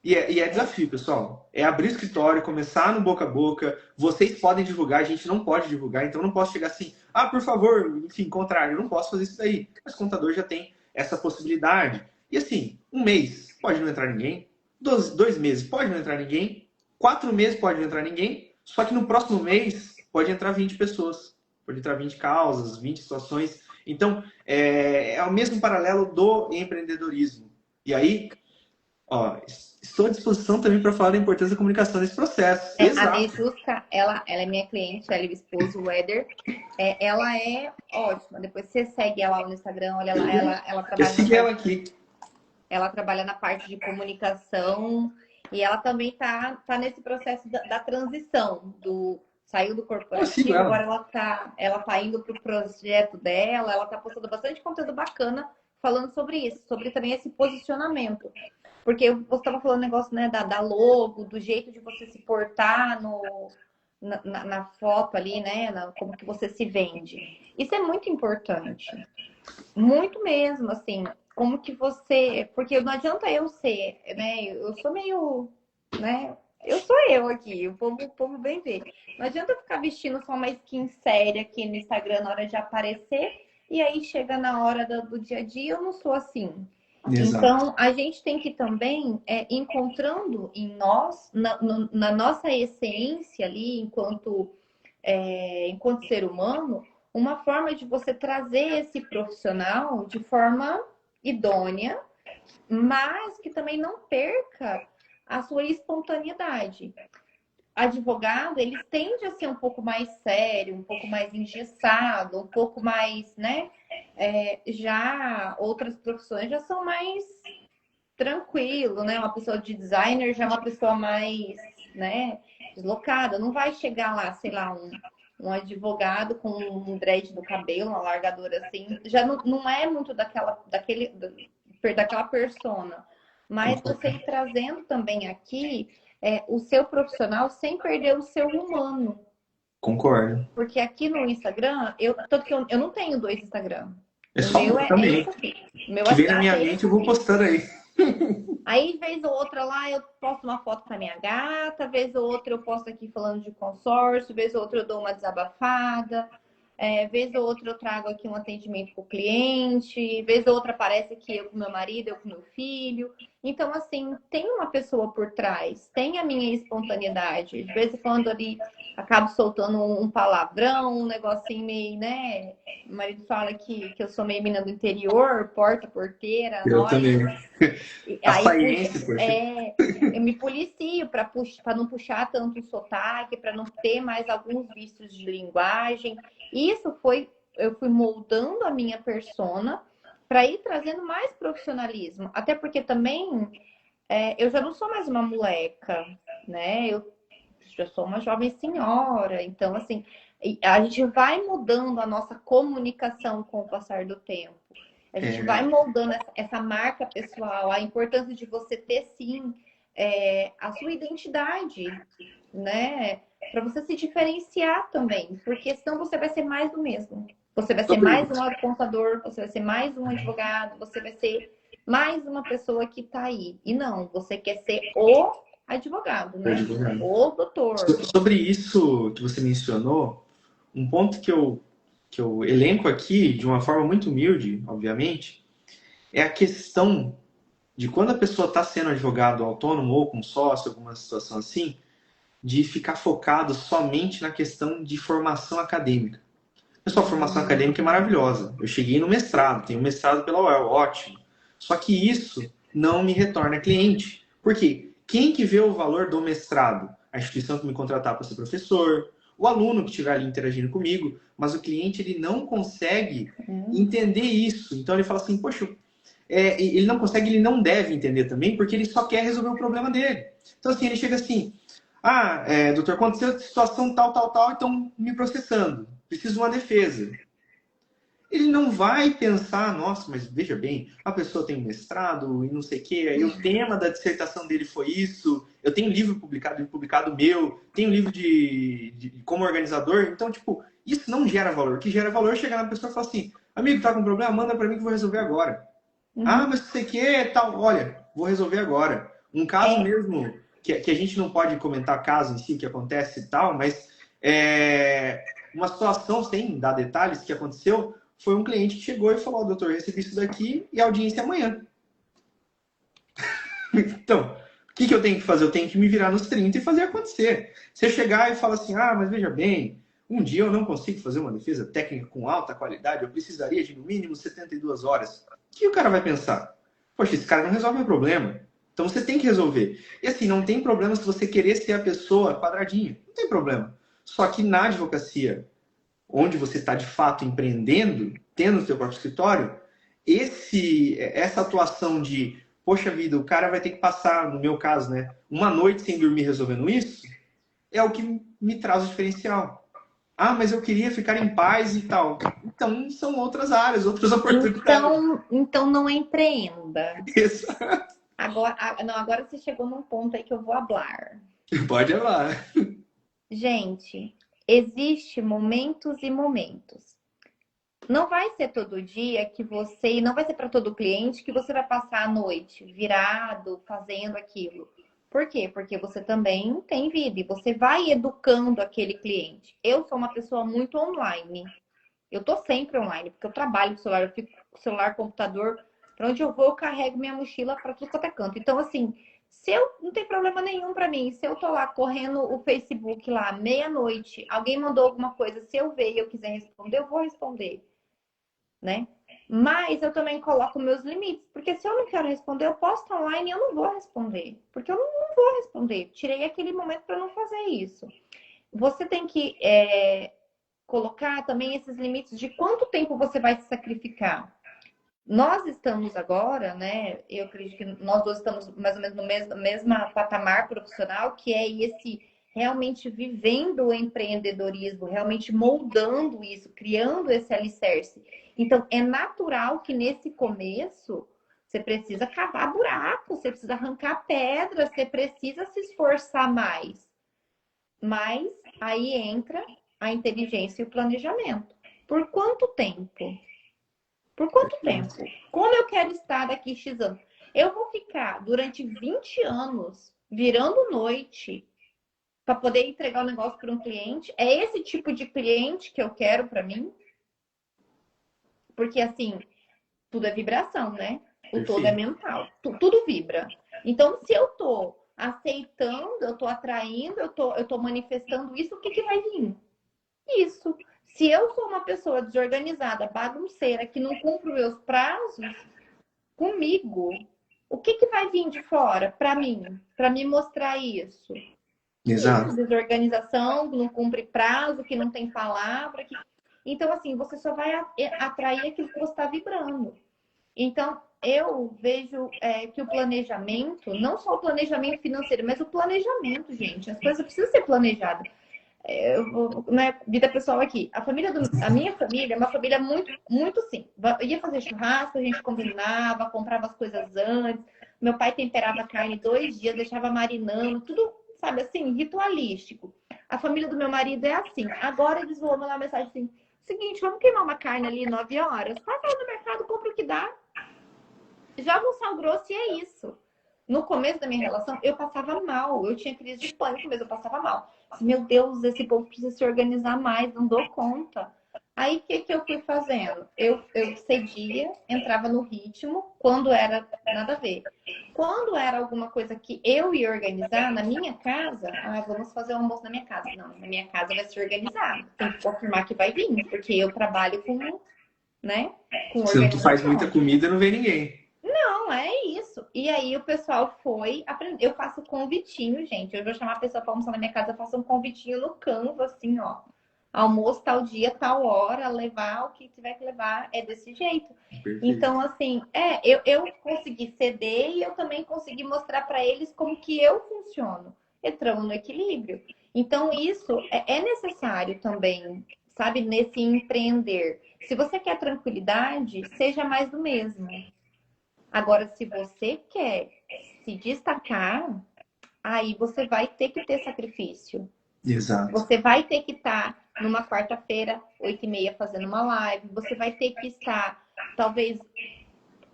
E é desafio, pessoal. É abrir escritório, começar no boca a boca. Vocês podem divulgar, a gente não pode divulgar, então eu não posso chegar assim, ah, por favor, enfim, contrário, eu não posso fazer isso daí. Mas o contador já tem essa possibilidade. E assim, um mês pode não entrar ninguém, 2 meses pode não entrar ninguém, 4 meses pode não entrar ninguém, só que no próximo mês pode entrar 20 pessoas, pode entrar 20 causas, 20 situações. Então, é o mesmo paralelo do empreendedorismo. E aí, ó, estou à disposição também para falar da importância da comunicação nesse processo. A Exato. Nejuska, ela é minha cliente, ela é o esposo, o Éder. Ela é ótima. Depois você segue ela no Instagram, olha lá, ela Eu trabalha segui ela aqui. ela trabalha na parte de comunicação e ela também tá nesse processo da transição, saiu do Eu sigo corporativo, ela. agora ela tá indo para o projeto dela, ela tá postando bastante conteúdo bacana falando sobre isso, sobre também esse posicionamento. Porque você estava falando negócio, né, da logo, do jeito de você se portar na foto ali, né, como que você se vende. Isso é muito importante. Muito mesmo, assim, como que você. Porque não adianta eu ser, né? Eu sou meio, né? Eu sou eu aqui, o povo bem vê. Não adianta eu ficar vestindo só uma skin séria aqui no Instagram na hora de aparecer, e aí chega na hora do dia a dia, eu não sou assim. Exato. Então, a gente tem que também encontrando em nós, na nossa essência ali, enquanto ser humano, uma forma de você trazer esse profissional de forma idônea, mas que também não perca a sua espontaneidade. Advogado, eles tendem a ser um pouco mais sério, um pouco mais engessado, um pouco mais, né? Já outras profissões já são mais tranquilo, né? Uma pessoa de designer já é uma pessoa mais, né, deslocada. Não vai chegar lá, sei lá, um advogado com um dread no cabelo, uma largadora assim. Já não é muito daquela persona. Mas você ir trazendo também aqui o seu profissional sem perder o seu humano. Concordo. Porque aqui no Instagram, tanto que eu não tenho dois Instagram. É O só meu um é também. esse aqui. O meu Que vem na minha até mente, esse eu vou aqui. postando aí. Aí, vez ou outra lá, eu posto uma foto com a minha gata, vez ou outra eu posto aqui falando de consórcio, vez ou outra eu dou uma desabafada, vez ou outra eu trago aqui um atendimento com o cliente, vez ou outra aparece aqui eu com meu marido, eu com meu filho. Então, assim, tem uma pessoa por trás, tem a minha espontaneidade. De vez em quando ali acabo soltando um palavrão, um negocinho meio, né? O marido fala que eu sou meio mina do interior, porta-porteira, Eu nós. também. A Aí saiense, poxa. eu me policio para não puxar tanto o sotaque, para não ter mais alguns vícios de linguagem. Eu fui moldando a minha persona para ir trazendo mais profissionalismo. Até porque também eu já não sou mais uma moleca, né? Eu já sou uma jovem senhora. Então, assim, a gente vai mudando a nossa comunicação com o passar do tempo. A gente vai É, moldando essa marca pessoal, a importância de você ter, sim, a sua identidade, né? Para você se diferenciar também, porque senão você vai ser mais do mesmo. Você vai ser sobre mais um contador, você vai ser mais um advogado, você vai ser mais uma pessoa que está aí. E não, você quer ser o advogado, o né? advogado. O doutor. Sobre isso que você mencionou, um ponto que eu elenco aqui, de uma forma muito humilde, obviamente, é a questão de quando a pessoa está sendo advogado autônomo ou com sócio, alguma situação assim, de ficar focado somente na questão de formação acadêmica. Pessoal, a formação acadêmica é maravilhosa. Eu cheguei no mestrado, tenho mestrado pela UEL, ótimo. Só que isso não me retorna cliente. Por quê? Quem que vê o valor do mestrado? A instituição que me contratar para ser professor, o aluno que estiver ali interagindo comigo, mas o cliente ele não consegue entender isso. Então ele fala assim, poxa, ele não consegue, ele não deve entender também, porque ele só quer resolver o problema dele. Então assim, ele chega assim, doutor, aconteceu situação tal, tal, tal, então me processando. Preciso de uma defesa. Ele não vai pensar, nossa, mas veja bem, a pessoa tem um mestrado e não sei o quê, aí o tema da dissertação dele foi isso, eu tenho livro publicado meu, tenho livro de como organizador, então, tipo, isso não gera valor. O que gera valor é chegar na pessoa e falar assim, amigo, tá com problema? Manda pra mim que eu vou resolver agora. Ah, Uhum. mas você quer tal? Olha, vou resolver agora. Um caso mesmo, que a gente não pode comentar caso em si, que acontece e tal, mas uma situação, sem dar detalhes, que aconteceu, foi um cliente que chegou e falou, doutor, recebi isso daqui e a audiência é amanhã. Então, o que eu tenho que fazer? Eu tenho que me virar nos 30 e fazer acontecer. Você chegar e falar assim, mas veja bem, um dia eu não consigo fazer uma defesa técnica com alta qualidade, eu precisaria de no mínimo 72 horas. O que o cara vai pensar? Poxa, esse cara não resolve o problema. Então você tem que resolver. E assim, não tem problema se você querer ser a pessoa quadradinha. Não tem problema. Só que na advocacia, onde você está de fato empreendendo, tendo o seu próprio escritório, essa atuação de, poxa vida, o cara vai ter que passar, no meu caso, né, uma noite sem dormir resolvendo isso, é o que me traz o diferencial. Mas eu queria ficar em paz e tal. Então, são outras áreas, outras oportunidades. Então não empreenda. Isso. Agora você chegou num ponto aí que eu vou falar. Pode falar. Gente, existe momentos e momentos. Não vai ser todo dia que você, não vai ser para todo cliente que você vai passar a noite virado, fazendo aquilo. Por quê? Porque você também tem vida e você vai educando aquele cliente. Eu sou uma pessoa muito online. Eu tô sempre online, porque eu trabalho com celular, eu fico com celular, computador. Para onde eu vou, eu carrego minha mochila para tudo quanto é canto. Então, assim, se eu não tem problema nenhum para mim, se eu tô lá correndo o Facebook lá, meia-noite, alguém mandou alguma coisa, se eu ver e eu quiser responder, eu vou responder, né? Mas eu também coloco meus limites, porque se eu não quero responder, eu posto online e eu não vou responder, porque eu não vou responder. Tirei aquele momento para não fazer isso. Você tem que colocar também esses limites de quanto tempo você vai se sacrificar. Nós estamos agora, né? Eu acredito que nós dois estamos mais ou menos no mesmo patamar profissional, que é esse realmente vivendo o empreendedorismo, realmente moldando isso, criando esse alicerce. Então, é natural que nesse começo você precisa cavar buraco, você precisa arrancar pedra, você precisa se esforçar mais. Mas aí entra a inteligência e o planejamento. Por quanto tempo? Por quanto tempo? Como eu quero estar daqui X anos? Eu vou ficar durante 20 anos virando noite para poder entregar o negócio para um cliente? É esse tipo de cliente que eu quero para mim? Porque assim, tudo é vibração, né? O todo é mental. Tudo vibra. Então, se eu tô aceitando, eu tô atraindo, eu tô manifestando isso, o que vai vir? Isso. Se eu sou uma pessoa desorganizada, bagunceira, que não cumpre meus prazos, comigo, o que vai vir de fora para mim? Para me mostrar isso? Exato. Isso, desorganização, que não cumpre prazo, que não tem palavra. Então, assim, você só vai atrair aquilo que você está vibrando. Então, eu vejo que o planejamento, não só o planejamento financeiro, mas o planejamento, gente, as coisas precisam ser planejadas. Né, vida pessoal aqui. A minha família é uma família muito, muito sim. Ia fazer churrasco, a gente combinava, comprava as coisas antes. Meu pai temperava a carne 2 dias, deixava marinando, tudo, sabe, assim, ritualístico. A família do meu marido é assim. Agora eles vão mandar uma mensagem assim: seguinte, vamos queimar uma carne ali 9 horas? Passa lá no mercado, compra o que dá. Joga um sal grosso e é isso. No começo da minha relação, eu passava mal. Eu tinha crise de pânico, mas eu passava mal. Meu Deus, esse povo precisa se organizar mais, não dou conta. Aí, o que eu fui fazendo? Eu cedia, entrava no ritmo, quando era nada a ver. Quando era alguma coisa que eu ia organizar na minha casa, vamos fazer o almoço na minha casa. Não, na minha casa vai ser organizado. Tem que confirmar que vai vir, porque eu trabalho com, né, com Se não tu faz organização. muita comida, não vem ninguém. Não, é isso. E aí o pessoal foi aprender. Eu faço convitinho, gente. Eu vou chamar a pessoa para almoçar na minha casa, eu faço um convitinho no Canva, assim, ó. Almoço tal dia, tal hora, levar o que tiver que levar. É desse jeito. Perfeito. Então, assim, eu consegui ceder e eu também consegui mostrar para eles como que eu funciono. Entramos no equilíbrio. Então, isso é necessário também, sabe, nesse empreender. Se você quer tranquilidade, seja mais do mesmo. Agora, se você quer se destacar, aí você vai ter que ter sacrifício. Exato. Você vai ter que estar numa quarta-feira, 8h30, fazendo uma live. Você vai ter que estar, talvez,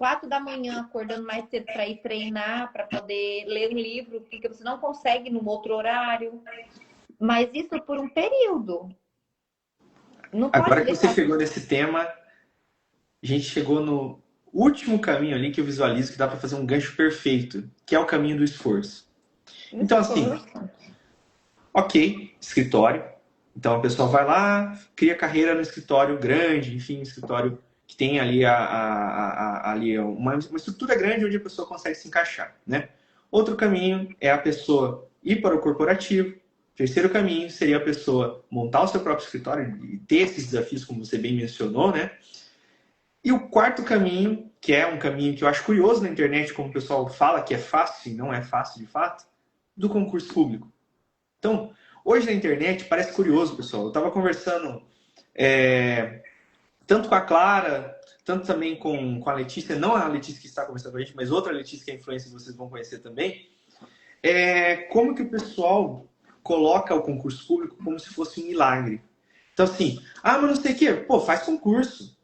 4 da manhã, acordando mais cedo para ir treinar, para poder ler um livro, porque você não consegue no outro horário. Mas isso por um período. Não pode Agora que você deixar. chegou nesse tema, a gente chegou no último caminho ali que eu visualizo que dá para fazer um gancho perfeito, que é o caminho do esforço. Então, assim, ok, escritório. Então, a pessoa vai lá, cria carreira no escritório grande, enfim, escritório que tem ali, ali uma estrutura grande onde a pessoa consegue se encaixar, né? Outro caminho é a pessoa ir para o corporativo. Terceiro caminho seria a pessoa montar o seu próprio escritório e ter esses desafios, como você bem mencionou, né? E o quarto caminho, que é um caminho que eu acho curioso na internet, como o pessoal fala que é fácil e não é fácil de fato, do concurso público. Então, hoje na internet parece curioso, pessoal. Eu estava conversando tanto com a Clara, tanto também com a Letícia, não a Letícia que está conversando com a gente, mas outra Letícia que é influencer que vocês vão conhecer também, como que o pessoal coloca o concurso público como se fosse um milagre. Então, assim, mas não sei o quê, pô, faz concurso.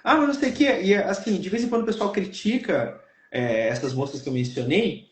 Mas não sei o quê. E, assim, de vez em quando o pessoal critica essas moças que eu mencionei,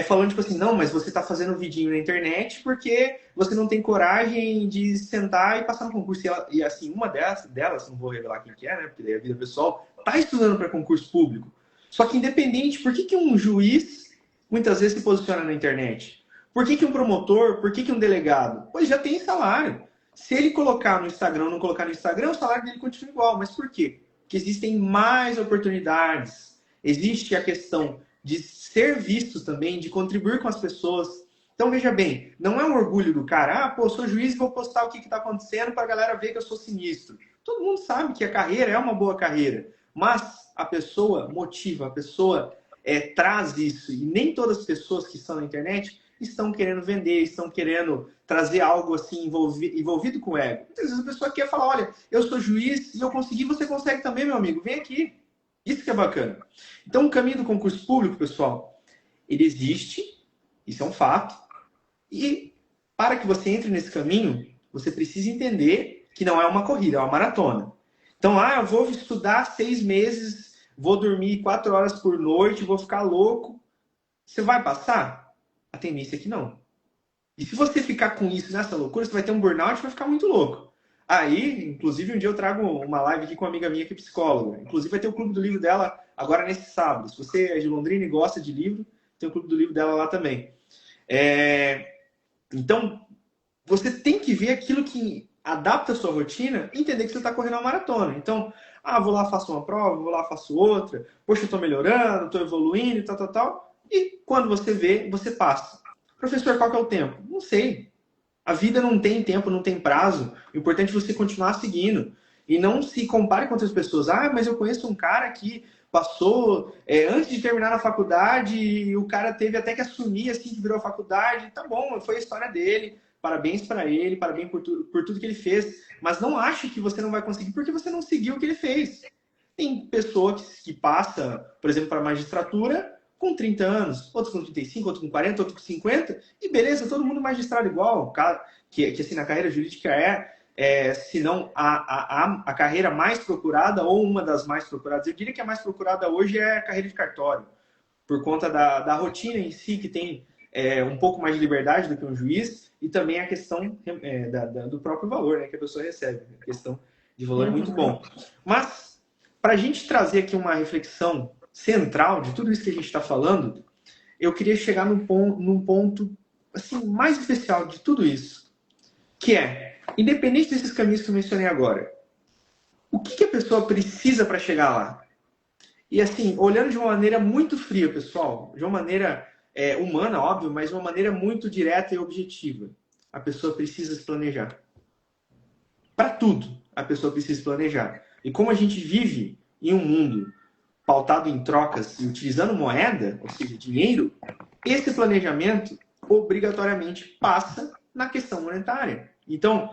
falando, tipo assim, não, mas você está fazendo vidinho na internet porque você não tem coragem de sentar e passar no concurso. E assim, uma delas, não vou revelar quem que é, né, porque daí é a vida pessoal, tá estudando para concurso público. Só que independente, por que um juiz muitas vezes se posiciona na internet? Por que um promotor? Por que um delegado? Pois já tem salário. Se ele colocar no Instagram ou não colocar no Instagram, o salário dele continua igual. Mas por quê? Porque existem mais oportunidades. Existe a questão de ser visto também, de contribuir com as pessoas. Então, veja bem, não é um orgulho do cara, pô, eu sou juiz e vou postar o que está acontecendo para a galera ver que eu sou sinistro. Todo mundo sabe que a carreira é uma boa carreira, mas a pessoa motiva, a pessoa traz isso. E nem todas as pessoas que estão na internet estão querendo vender, estão querendo trazer algo assim envolvido com o ego. Muitas vezes a pessoa quer falar, olha, eu sou juiz e eu consegui, você consegue também, meu amigo, vem aqui. Isso que é bacana. Então, o caminho do concurso público, pessoal, ele existe, isso é um fato, e para que você entre nesse caminho, você precisa entender que não é uma corrida, é uma maratona. Então, eu vou estudar 6 meses, vou dormir 4 horas por noite, vou ficar louco. Você vai passar? A tendência é que não. E se você ficar com isso nessa loucura, você vai ter um burnout e vai ficar muito louco. Aí, inclusive, um dia eu trago uma live aqui com uma amiga minha que é psicóloga. Inclusive, vai ter o clube do livro dela agora nesse sábado. Se você é de Londrina e gosta de livro, tem o clube do livro dela lá também. Então, você tem que ver aquilo que adapta a sua rotina e entender que você está correndo uma maratona. Então, vou lá, faço uma prova, vou lá, faço outra. Poxa, eu estou melhorando, estou evoluindo, tal. E quando você vê, você passa. Professor, qual que é o tempo? Não sei. A vida não tem tempo, não tem prazo. O importante é você continuar seguindo. E não se compare com outras pessoas. Mas eu conheço um cara que passou, antes de terminar na faculdade, e o cara teve até que assumir assim que virou a faculdade. Tá bom, foi a história dele. Parabéns para ele, parabéns por tudo que ele fez. Mas não ache que você não vai conseguir porque você não seguiu o que ele fez. Tem pessoa que passa, por exemplo, para a magistratura com 30 anos, outros com 35, outros com 40, outros com 50, e beleza, todo mundo magistrado igual, que assim, na carreira jurídica se não a carreira mais procurada ou uma das mais procuradas. Eu diria que a mais procurada hoje é a carreira de cartório, por conta da rotina em si, que tem um pouco mais de liberdade do que um juiz, e também a questão do próprio valor, né, que a pessoa recebe. A questão de valor é muito bom. Mas, para a gente trazer aqui uma reflexão central de tudo isso que a gente está falando, eu queria chegar num ponto assim, mais especial de tudo isso, que independente desses caminhos que eu mencionei agora, o que a pessoa precisa para chegar lá? E assim, olhando de uma maneira muito fria, pessoal, de uma maneira humana, óbvio, mas de uma maneira muito direta e objetiva, a pessoa precisa se planejar. Para tudo, a pessoa precisa se planejar. E como a gente vive em um mundo pautado em trocas e utilizando moeda, ou seja, dinheiro, esse planejamento obrigatoriamente passa na questão monetária. Então,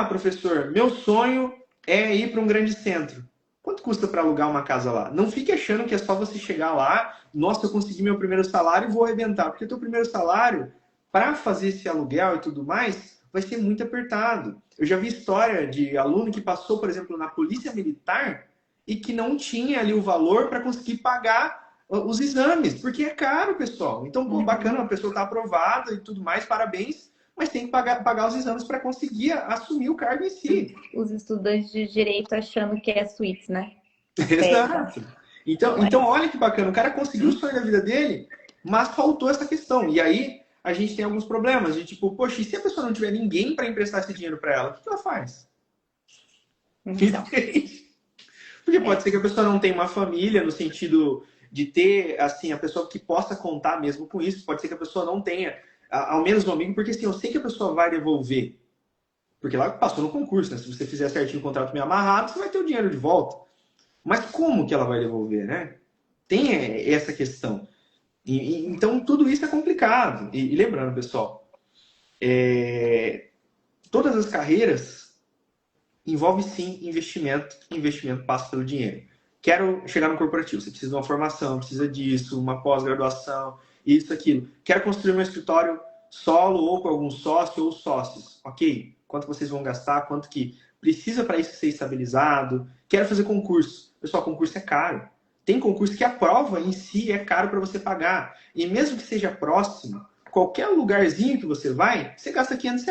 professor, meu sonho é ir para um grande centro. Quanto custa para alugar uma casa lá? Não fique achando que é só você chegar lá, nossa, eu consegui meu primeiro salário e vou arrebentar. Porque o teu primeiro salário, para fazer esse aluguel e tudo mais, vai ser muito apertado. Eu já vi história de aluno que passou, por exemplo, na polícia militar e que não tinha ali o valor para conseguir pagar os exames, porque é caro, pessoal. Então, pô, bacana, uma pessoa está aprovada e tudo mais, parabéns, mas tem que pagar os exames para conseguir assumir o cargo em si. Os estudantes de direito achando que é suítes, né? Pega. Exato. Então, olha que bacana, o cara conseguiu o sonho da vida dele, mas faltou essa questão. E aí a gente tem alguns problemas de tipo, poxa, e se a pessoa não tiver ninguém para emprestar esse dinheiro para ela, o que ela faz? Então, Porque pode ser que a pessoa não tenha uma família no sentido de ter, assim, a pessoa que possa contar mesmo com isso. Pode ser que a pessoa não tenha, ao menos um amigo, porque assim, eu sei que a pessoa vai devolver. Porque lá passou no concurso, né? Se você fizer certinho o contrato meio amarrado, você vai ter o dinheiro de volta. Mas como que ela vai devolver, né? Tem essa questão. Então, tudo isso é complicado. E lembrando, pessoal, todas as carreiras envolvem sim investimento. Investimento passa pelo dinheiro. Quero chegar no corporativo. Você precisa de uma formação, precisa disso, uma pós-graduação, isso, aquilo. Quero construir meu escritório solo ou com algum sócio ou sócios. Ok? Quanto vocês vão gastar? Quanto que precisa para isso ser estabilizado? Quero fazer concurso. Pessoal, concurso é caro. Tem concurso que a prova em si é caro para você pagar. E mesmo que seja próximo, qualquer lugarzinho que você vai, você gasta R$ 500.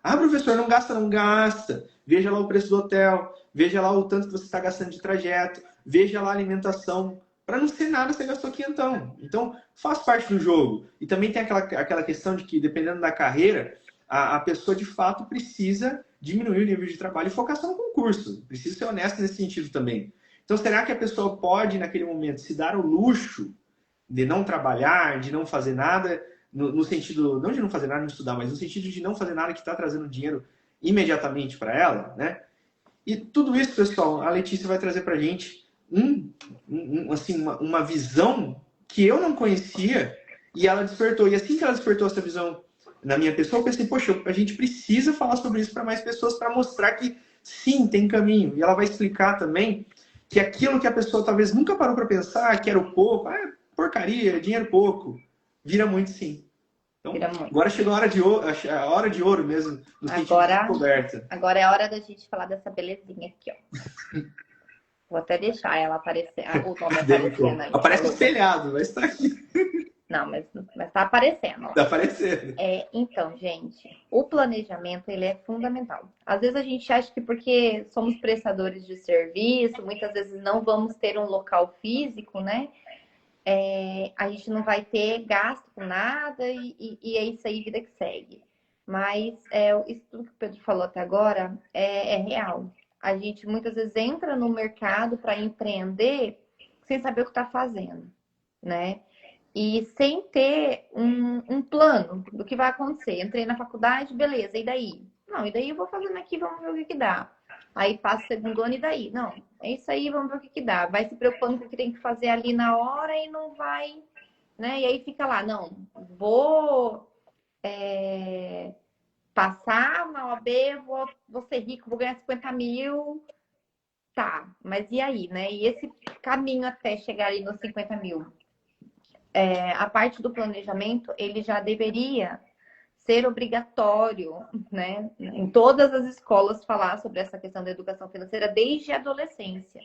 Ah, professor, não gasta, não gasta. Veja lá o preço do hotel, veja lá o tanto que você está gastando de trajeto, veja lá a alimentação. Para não ser nada, você gastou quinhentão. Então, faz parte do jogo. E também tem aquela questão de que, dependendo da carreira, a pessoa de fato precisa diminuir o nível de trabalho e focar só no concurso. Precisa ser honesto nesse sentido também. Então, será que a pessoa pode, naquele momento, se dar o luxo de não trabalhar, de não fazer nada, no sentido, não de não fazer nada, não estudar, mas no sentido de não fazer nada que está trazendo dinheiro imediatamente para ela, né? E tudo isso, pessoal, a Letícia vai trazer para a gente assim, uma visão que eu não conhecia e ela despertou. E assim que ela despertou essa visão na minha pessoa, eu pensei, poxa, a gente precisa falar sobre isso para mais pessoas, para mostrar que sim, tem caminho. E ela vai explicar também que aquilo que a pessoa talvez nunca parou para pensar, que era o pouco, porcaria, dinheiro pouco, vira muito sim. Então, agora chegou a hora de ouro mesmo, no sentido de descoberta. Agora é a hora da gente falar dessa belezinha aqui, ó. Vou até deixar ela aparecer, o nome aparecendo aí. Aparece espelhado, vai estar aqui. Não, mas tá aparecendo. Ó. Tá aparecendo. Então, gente, o planejamento, ele é fundamental. Às vezes a gente acha que porque somos prestadores de serviço, muitas vezes não vamos ter um local físico, né? A gente não vai ter gasto com nada e é isso aí, vida que segue. Mas isso tudo que o Pedro falou até agora é real. A gente muitas vezes entra no mercado para empreender sem saber o que está fazendo, né? E sem ter um plano do que vai acontecer. Entrei na faculdade, beleza, e daí? Não, e daí eu vou fazendo aqui, vamos ver o que dá. Aí passa o segundo ano e daí? Não, é isso aí, vamos ver o que dá. Vai se preocupando com o que tem que fazer ali na hora e não vai, né? E aí fica lá, não, vou passar na OAB, vou ser rico, vou ganhar 50 mil. Tá, mas e aí, né? E esse caminho até chegar ali nos 50 mil? A parte do planejamento, ele já deveria ser obrigatório, né? Em todas as escolas falar sobre essa questão da educação financeira desde a adolescência.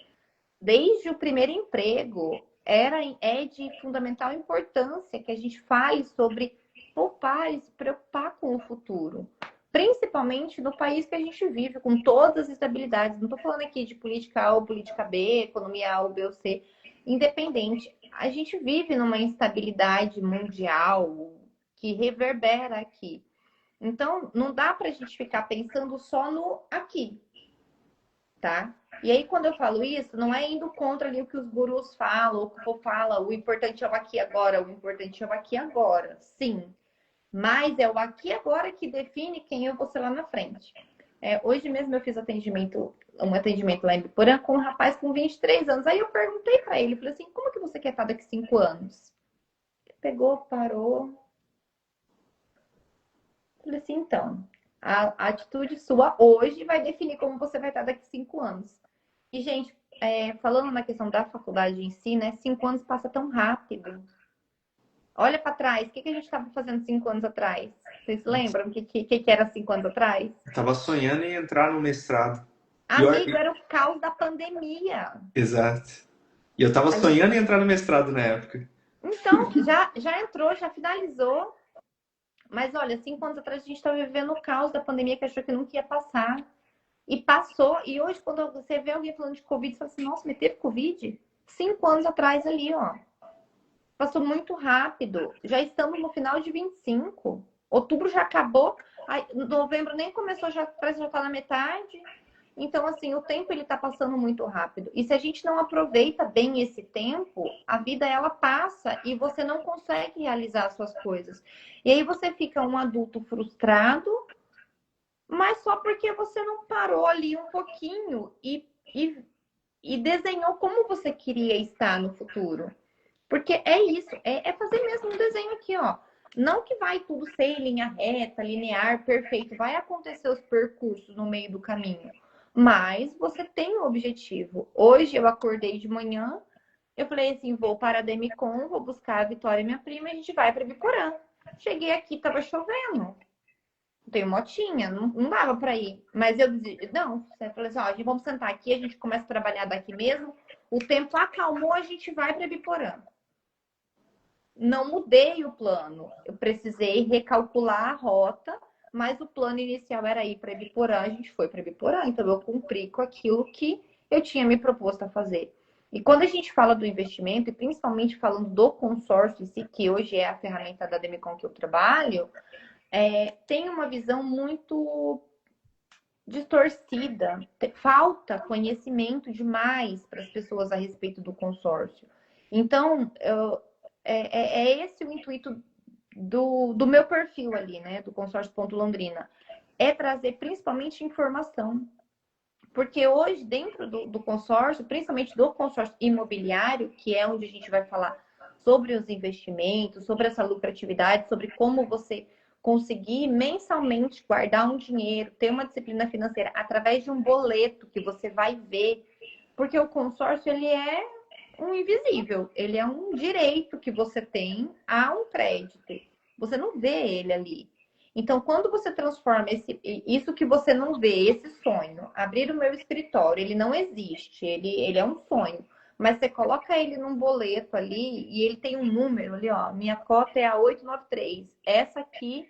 Desde o primeiro emprego, é de fundamental importância que a gente fale sobre poupar e se preocupar com o futuro. Principalmente no país que a gente vive, com todas as instabilidades. Não estou falando aqui de política A ou política B, economia A ou B ou C. Independente, a gente vive numa instabilidade mundial que reverbera aqui. Então, não dá para a gente ficar pensando só no aqui, tá? E aí, quando eu falo isso, não é indo contra ali o que os gurus falam, o que o povo fala, o importante é o aqui agora, o importante é o aqui agora. Sim, mas é o aqui agora que define quem eu vou ser lá na frente. Hoje mesmo eu fiz um atendimento lá em Biporã com um rapaz com 23 anos. Aí eu perguntei para ele, falei assim, como que você quer estar daqui 5 anos? Ele pegou, parou. Falei assim, então, a atitude sua hoje vai definir como você vai estar daqui 5 anos. E, gente, falando na questão da faculdade em si, né? 5 anos passa tão rápido. Olha para trás, o que a gente estava fazendo 5 anos atrás? Vocês lembram o que era 5 anos atrás? Eu tava sonhando em entrar no mestrado. Pior... Amigo, era o caos da pandemia. Exato. E eu tava A gente... sonhando em entrar no mestrado na época. Então, já entrou, já finalizou. Mas olha, 5 anos atrás a gente estava vivendo o caos da pandemia que achou que nunca ia passar. E passou. E hoje, quando você vê alguém falando de Covid, você fala assim, nossa, mas teve Covid? 5 anos atrás ali, ó. Passou muito rápido. Já estamos no final de 25. Outubro já acabou. Aí, novembro nem começou, já parece que já tá na metade. Então, assim, o tempo ele tá passando muito rápido. E se a gente não aproveita bem esse tempo, a vida ela passa e você não consegue realizar as suas coisas. E aí você fica um adulto frustrado, mas só porque você não parou ali um pouquinho e desenhou como você queria estar no futuro. Porque é isso, é fazer mesmo um desenho aqui, ó. Não que vai tudo ser em linha reta, linear, perfeito. Vai acontecer os percursos no meio do caminho. Mas você tem um objetivo. Hoje eu acordei de manhã, eu falei assim, vou para a Demicon, vou buscar a Vitória, minha prima, e a gente vai para Biporã. Cheguei aqui, tava chovendo. Tenho motinha, não dava para ir. Mas eu disse, não, você falou assim, ó, vamos sentar aqui, a gente começa a trabalhar daqui mesmo. O tempo acalmou, a gente vai para Biporã. Não mudei o plano. Eu precisei recalcular a rota, mas o plano inicial era ir para Ibiporã, a gente foi para Ibiporã, então eu cumpri com aquilo que eu tinha me proposto a fazer. E quando a gente fala do investimento, e principalmente falando do consórcio em si, que hoje é a ferramenta da Demicon que eu trabalho, tem uma visão muito distorcida, falta conhecimento demais para as pessoas a respeito do consórcio. Então, é esse o intuito do meu perfil ali, né? Do Consórcio Ponto Londrina. É trazer principalmente informação. Porque hoje, dentro do consórcio, principalmente do consórcio imobiliário, que é onde a gente vai falar sobre os investimentos, sobre essa lucratividade, sobre como você conseguir mensalmente guardar um dinheiro, ter uma disciplina financeira através de um boleto que você vai ver. Porque o consórcio, ele é um invisível, ele é um direito que você tem a um crédito. Você não vê ele ali. Então, quando você transforma isso que você não vê, esse sonho, abrir o meu escritório, ele não existe, ele é um sonho. Mas você coloca ele num boleto ali e ele tem um número ali, ó. Minha cota é a 893. Essa aqui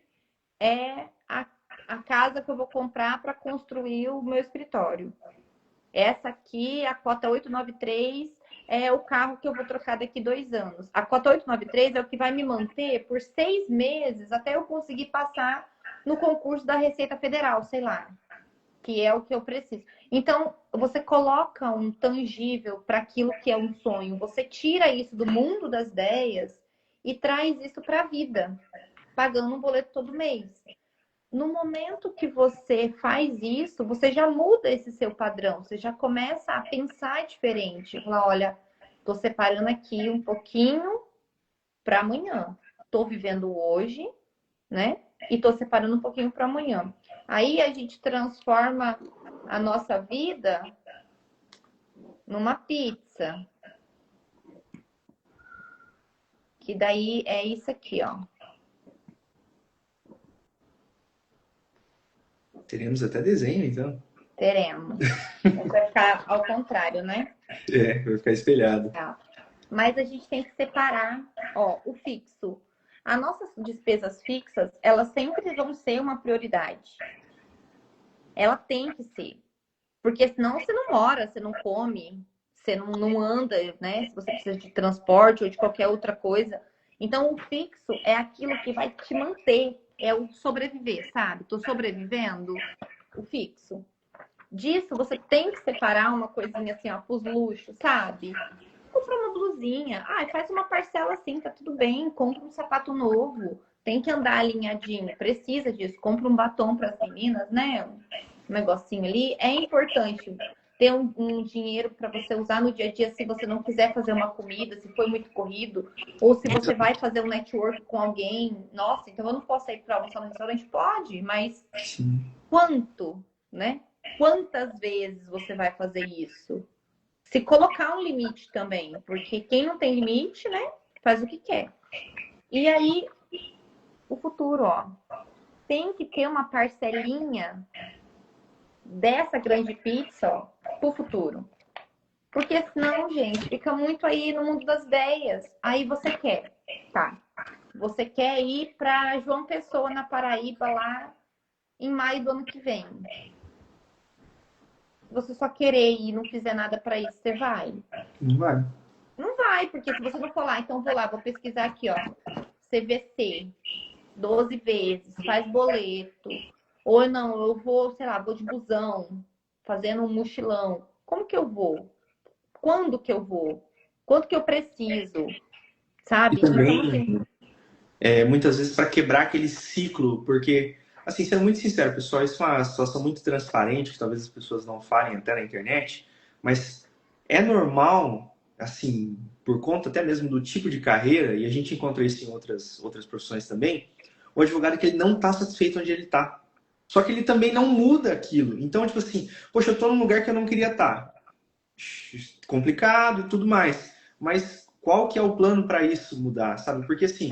é a casa que eu vou comprar para construir o meu escritório. Essa aqui, a cota 893, é o carro que eu vou trocar daqui 2 anos. A cota 893 é o que vai me manter por 6 meses até eu conseguir passar no concurso da Receita Federal, sei lá, que é o que eu preciso. Então, você coloca um tangível para aquilo que é um sonho. Você tira isso do mundo das ideias e traz isso para a vida, pagando um boleto todo mês. No momento que você faz isso, você já muda esse seu padrão, você já começa a pensar diferente. Falar, olha, tô separando aqui um pouquinho para amanhã. Tô vivendo hoje, né? E tô separando um pouquinho para amanhã. Aí a gente transforma a nossa vida numa pizza. Que daí é isso aqui, ó. Teremos até desenho, então. Teremos. Vai ficar ao contrário, né? Vai ficar espelhado. Tá. Mas a gente tem que separar, ó, o fixo. As nossas despesas fixas, elas sempre vão ser uma prioridade. Ela tem que ser. Porque senão você não mora, você não come, você não anda, né? Se você precisa de transporte ou de qualquer outra coisa. Então, o fixo é aquilo que vai te manter, é o sobreviver, sabe? Tô sobrevivendo, o fixo. Disso, você tem que separar uma coisinha assim, ó, pros luxos, sabe? Compra uma blusinha. Ah, faz uma parcela assim, tá tudo bem. Compra um sapato novo. Tem que andar alinhadinho. Precisa disso. Compra um batom para as meninas, né? Um negocinho ali. É importante ter um dinheiro para você usar no dia a dia se você não quiser fazer uma comida, se foi muito corrido, ou se você vai fazer um network com alguém. Nossa, então eu não posso ir para almoçar no restaurante? Pode, mas Sim. quanto, né? Quantas vezes você vai fazer isso? Se colocar um limite também, porque quem não tem limite, né, faz o que quer. E aí, o futuro, ó, tem que ter uma parcelinha dessa grande pizza, ó, pro futuro. Porque senão, gente, fica muito aí no mundo das ideias. Aí você quer, tá? Você quer ir para João Pessoa, na Paraíba, lá em maio do ano que vem. Você só querer ir e não fizer nada para isso, você vai? Não vai. Não vai, porque se você não for lá, então vou lá, vou pesquisar aqui, ó. CVC, 12 vezes, faz boleto. Ou não, eu vou, sei lá, vou de busão, fazendo um mochilão. Como que eu vou? Quando que eu vou? Quanto que eu preciso? E Sabe? Então, assim, também, muitas vezes, para quebrar aquele ciclo, porque, assim, sendo muito sincero, pessoal, isso é uma situação muito transparente, que talvez as pessoas não falem até na internet, mas é normal, assim, por conta até mesmo do tipo de carreira, e a gente encontra isso em outras profissões também, o advogado que ele não está satisfeito onde ele está. Só que ele também não muda aquilo. Então, tipo assim, poxa, eu estou num lugar que eu não queria estar. Complicado e tudo mais. Mas qual que é o plano para isso mudar, sabe? Porque assim,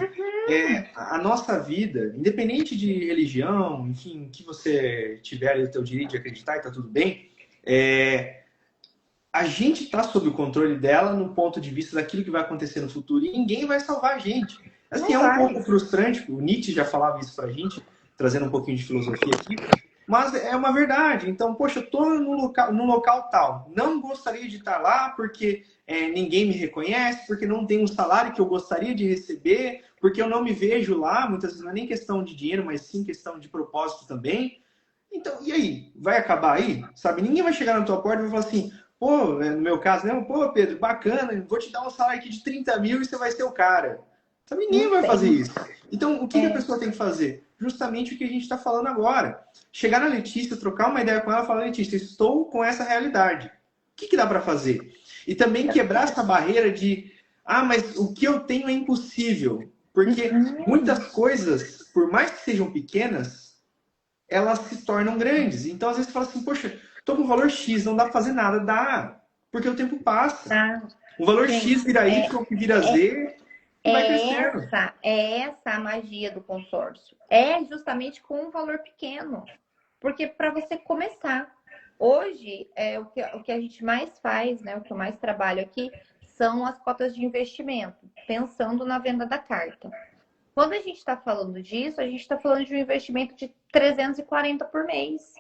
a nossa vida, independente de religião, enfim, que você tiver o teu direito de acreditar e tá tudo bem, a gente está sob o controle dela no ponto de vista daquilo que vai acontecer no futuro e ninguém vai salvar a gente. Assim, não é um vai. pouco frustrante, o Nietzsche já falava isso pra gente, trazendo um pouquinho de filosofia aqui, mas é uma verdade. Então, poxa, eu estou num local tal, não gostaria de estar lá porque ninguém me reconhece, porque não tem um salário que eu gostaria de receber, porque eu não me vejo lá, muitas vezes não é nem questão de dinheiro, mas sim questão de propósito também. Então, e aí? Vai acabar aí? Sabe? Ninguém vai chegar na tua porta e vai falar assim, pô, no meu caso mesmo, pô, Pedro, bacana, vou te dar um salário aqui de 30 mil e você vai ser o cara. Sabe? Ninguém Não vai fazer tem. isso. Então, o que que a É, pessoa tem que fazer? Justamente o que a gente está falando agora. Chegar na Letícia, trocar uma ideia com ela e falar, Letícia, estou com essa realidade. O que que dá para fazer? E também quebrar essa barreira de, mas o que eu tenho é impossível. Porque uhum. muitas coisas, por mais que sejam pequenas, elas se tornam grandes. Então, às vezes, você fala assim, poxa, tô com valor X, não dá pra fazer nada. Dá, porque o tempo passa. Tá? O valor Gente, X vira Y, que vira Z, e vai crescendo. é essa a magia do consórcio. É justamente com um valor pequeno. Porque para você começar, hoje, o que a gente mais faz, né, o que eu mais trabalho aqui, são as cotas de investimento, pensando na venda da carta. Quando a gente está falando disso, a gente está falando de um investimento de 340 por mês.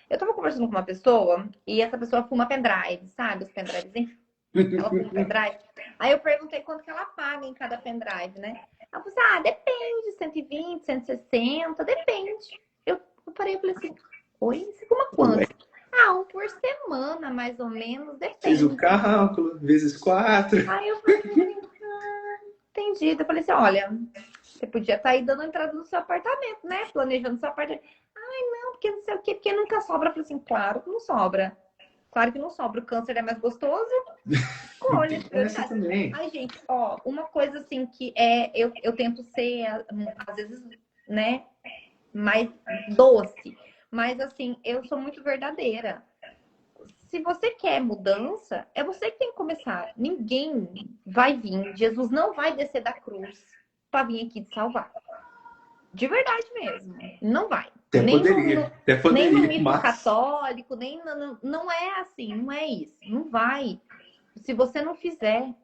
Eu estava conversando com uma pessoa e essa pessoa fuma pendrive, sabe? Os pendrives, enfim. Ela fuma pendrive. Aí eu perguntei quanto que ela paga em cada pendrive, né? Ela falou assim, depende, 120, 160, depende. Eu parei e falei assim, oi, você fuma Ué, quanto? Um por semana, mais ou menos, fiz o depende. cálculo, vezes 4. Aí eu falei assim, entendi. Eu falei assim, olha, você podia estar aí dando entrada no seu apartamento, né? Planejando seu apartamento. Não, porque não sei o quê, porque nunca sobra. Eu falei assim, claro que não sobra. Claro que não sobra. O câncer é mais gostoso. Tem Escolha, essa prioridade. também. Ai, gente, uma coisa assim que eu tento ser, às vezes, né, mais doce. Mas assim, eu sou muito verdadeira. Se você quer mudança, é você que tem que começar. Ninguém vai vir. Jesus não vai descer da cruz para vir aqui te salvar. De verdade mesmo. Não vai. Até Nem no poderia, mito mas católico, nem não é assim, não é isso. Não vai. Se você não fizer.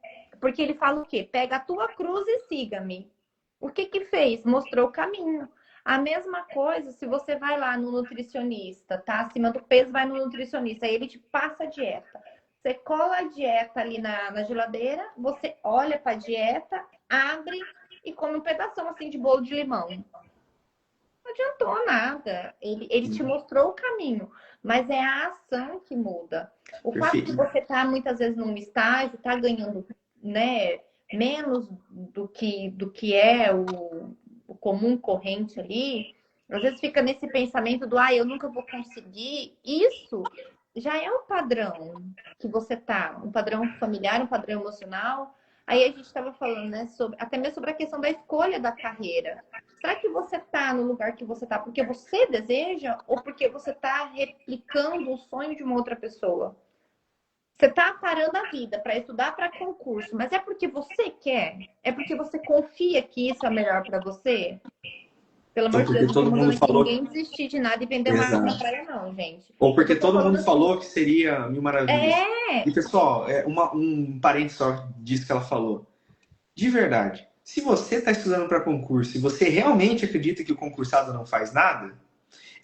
Porque ele fala o quê? Pega a tua cruz e siga-me. O que que fez? Mostrou o caminho. A mesma coisa se você vai lá no nutricionista, tá acima do peso, vai no nutricionista, aí ele te passa a dieta. Você cola a dieta ali na geladeira, você olha para a dieta, abre e come um pedação assim de bolo de limão. Não adiantou nada. Ele te mostrou o caminho, mas é a ação que muda. O fato de perfeito. você estar muitas vezes num estágio, estar ganhando, né, menos do que é o comum corrente ali, às vezes fica nesse pensamento do eu nunca vou conseguir. Isso já é um padrão que você tá, um padrão familiar, um padrão emocional. Aí a gente estava falando, né, até mesmo sobre a questão da escolha da carreira. Será que você está no lugar que você está porque você deseja ou porque você está replicando o sonho de uma outra pessoa? Você está parando a vida para estudar para concurso, mas é porque você quer? É porque você confia que isso é melhor para você? Pelo Ou amor de porque Deus, não tô todo mundo mandando aqui falou. ninguém desistir de nada e vender uma árvore na Exato. praia, não, gente. Ou Eu porque só tô todo falando mundo assim, falou que seria mil maravilhas. é, E, pessoal, um parente só disso que ela falou. De verdade, se você está estudando para concurso e você realmente acredita que o concursado não faz nada,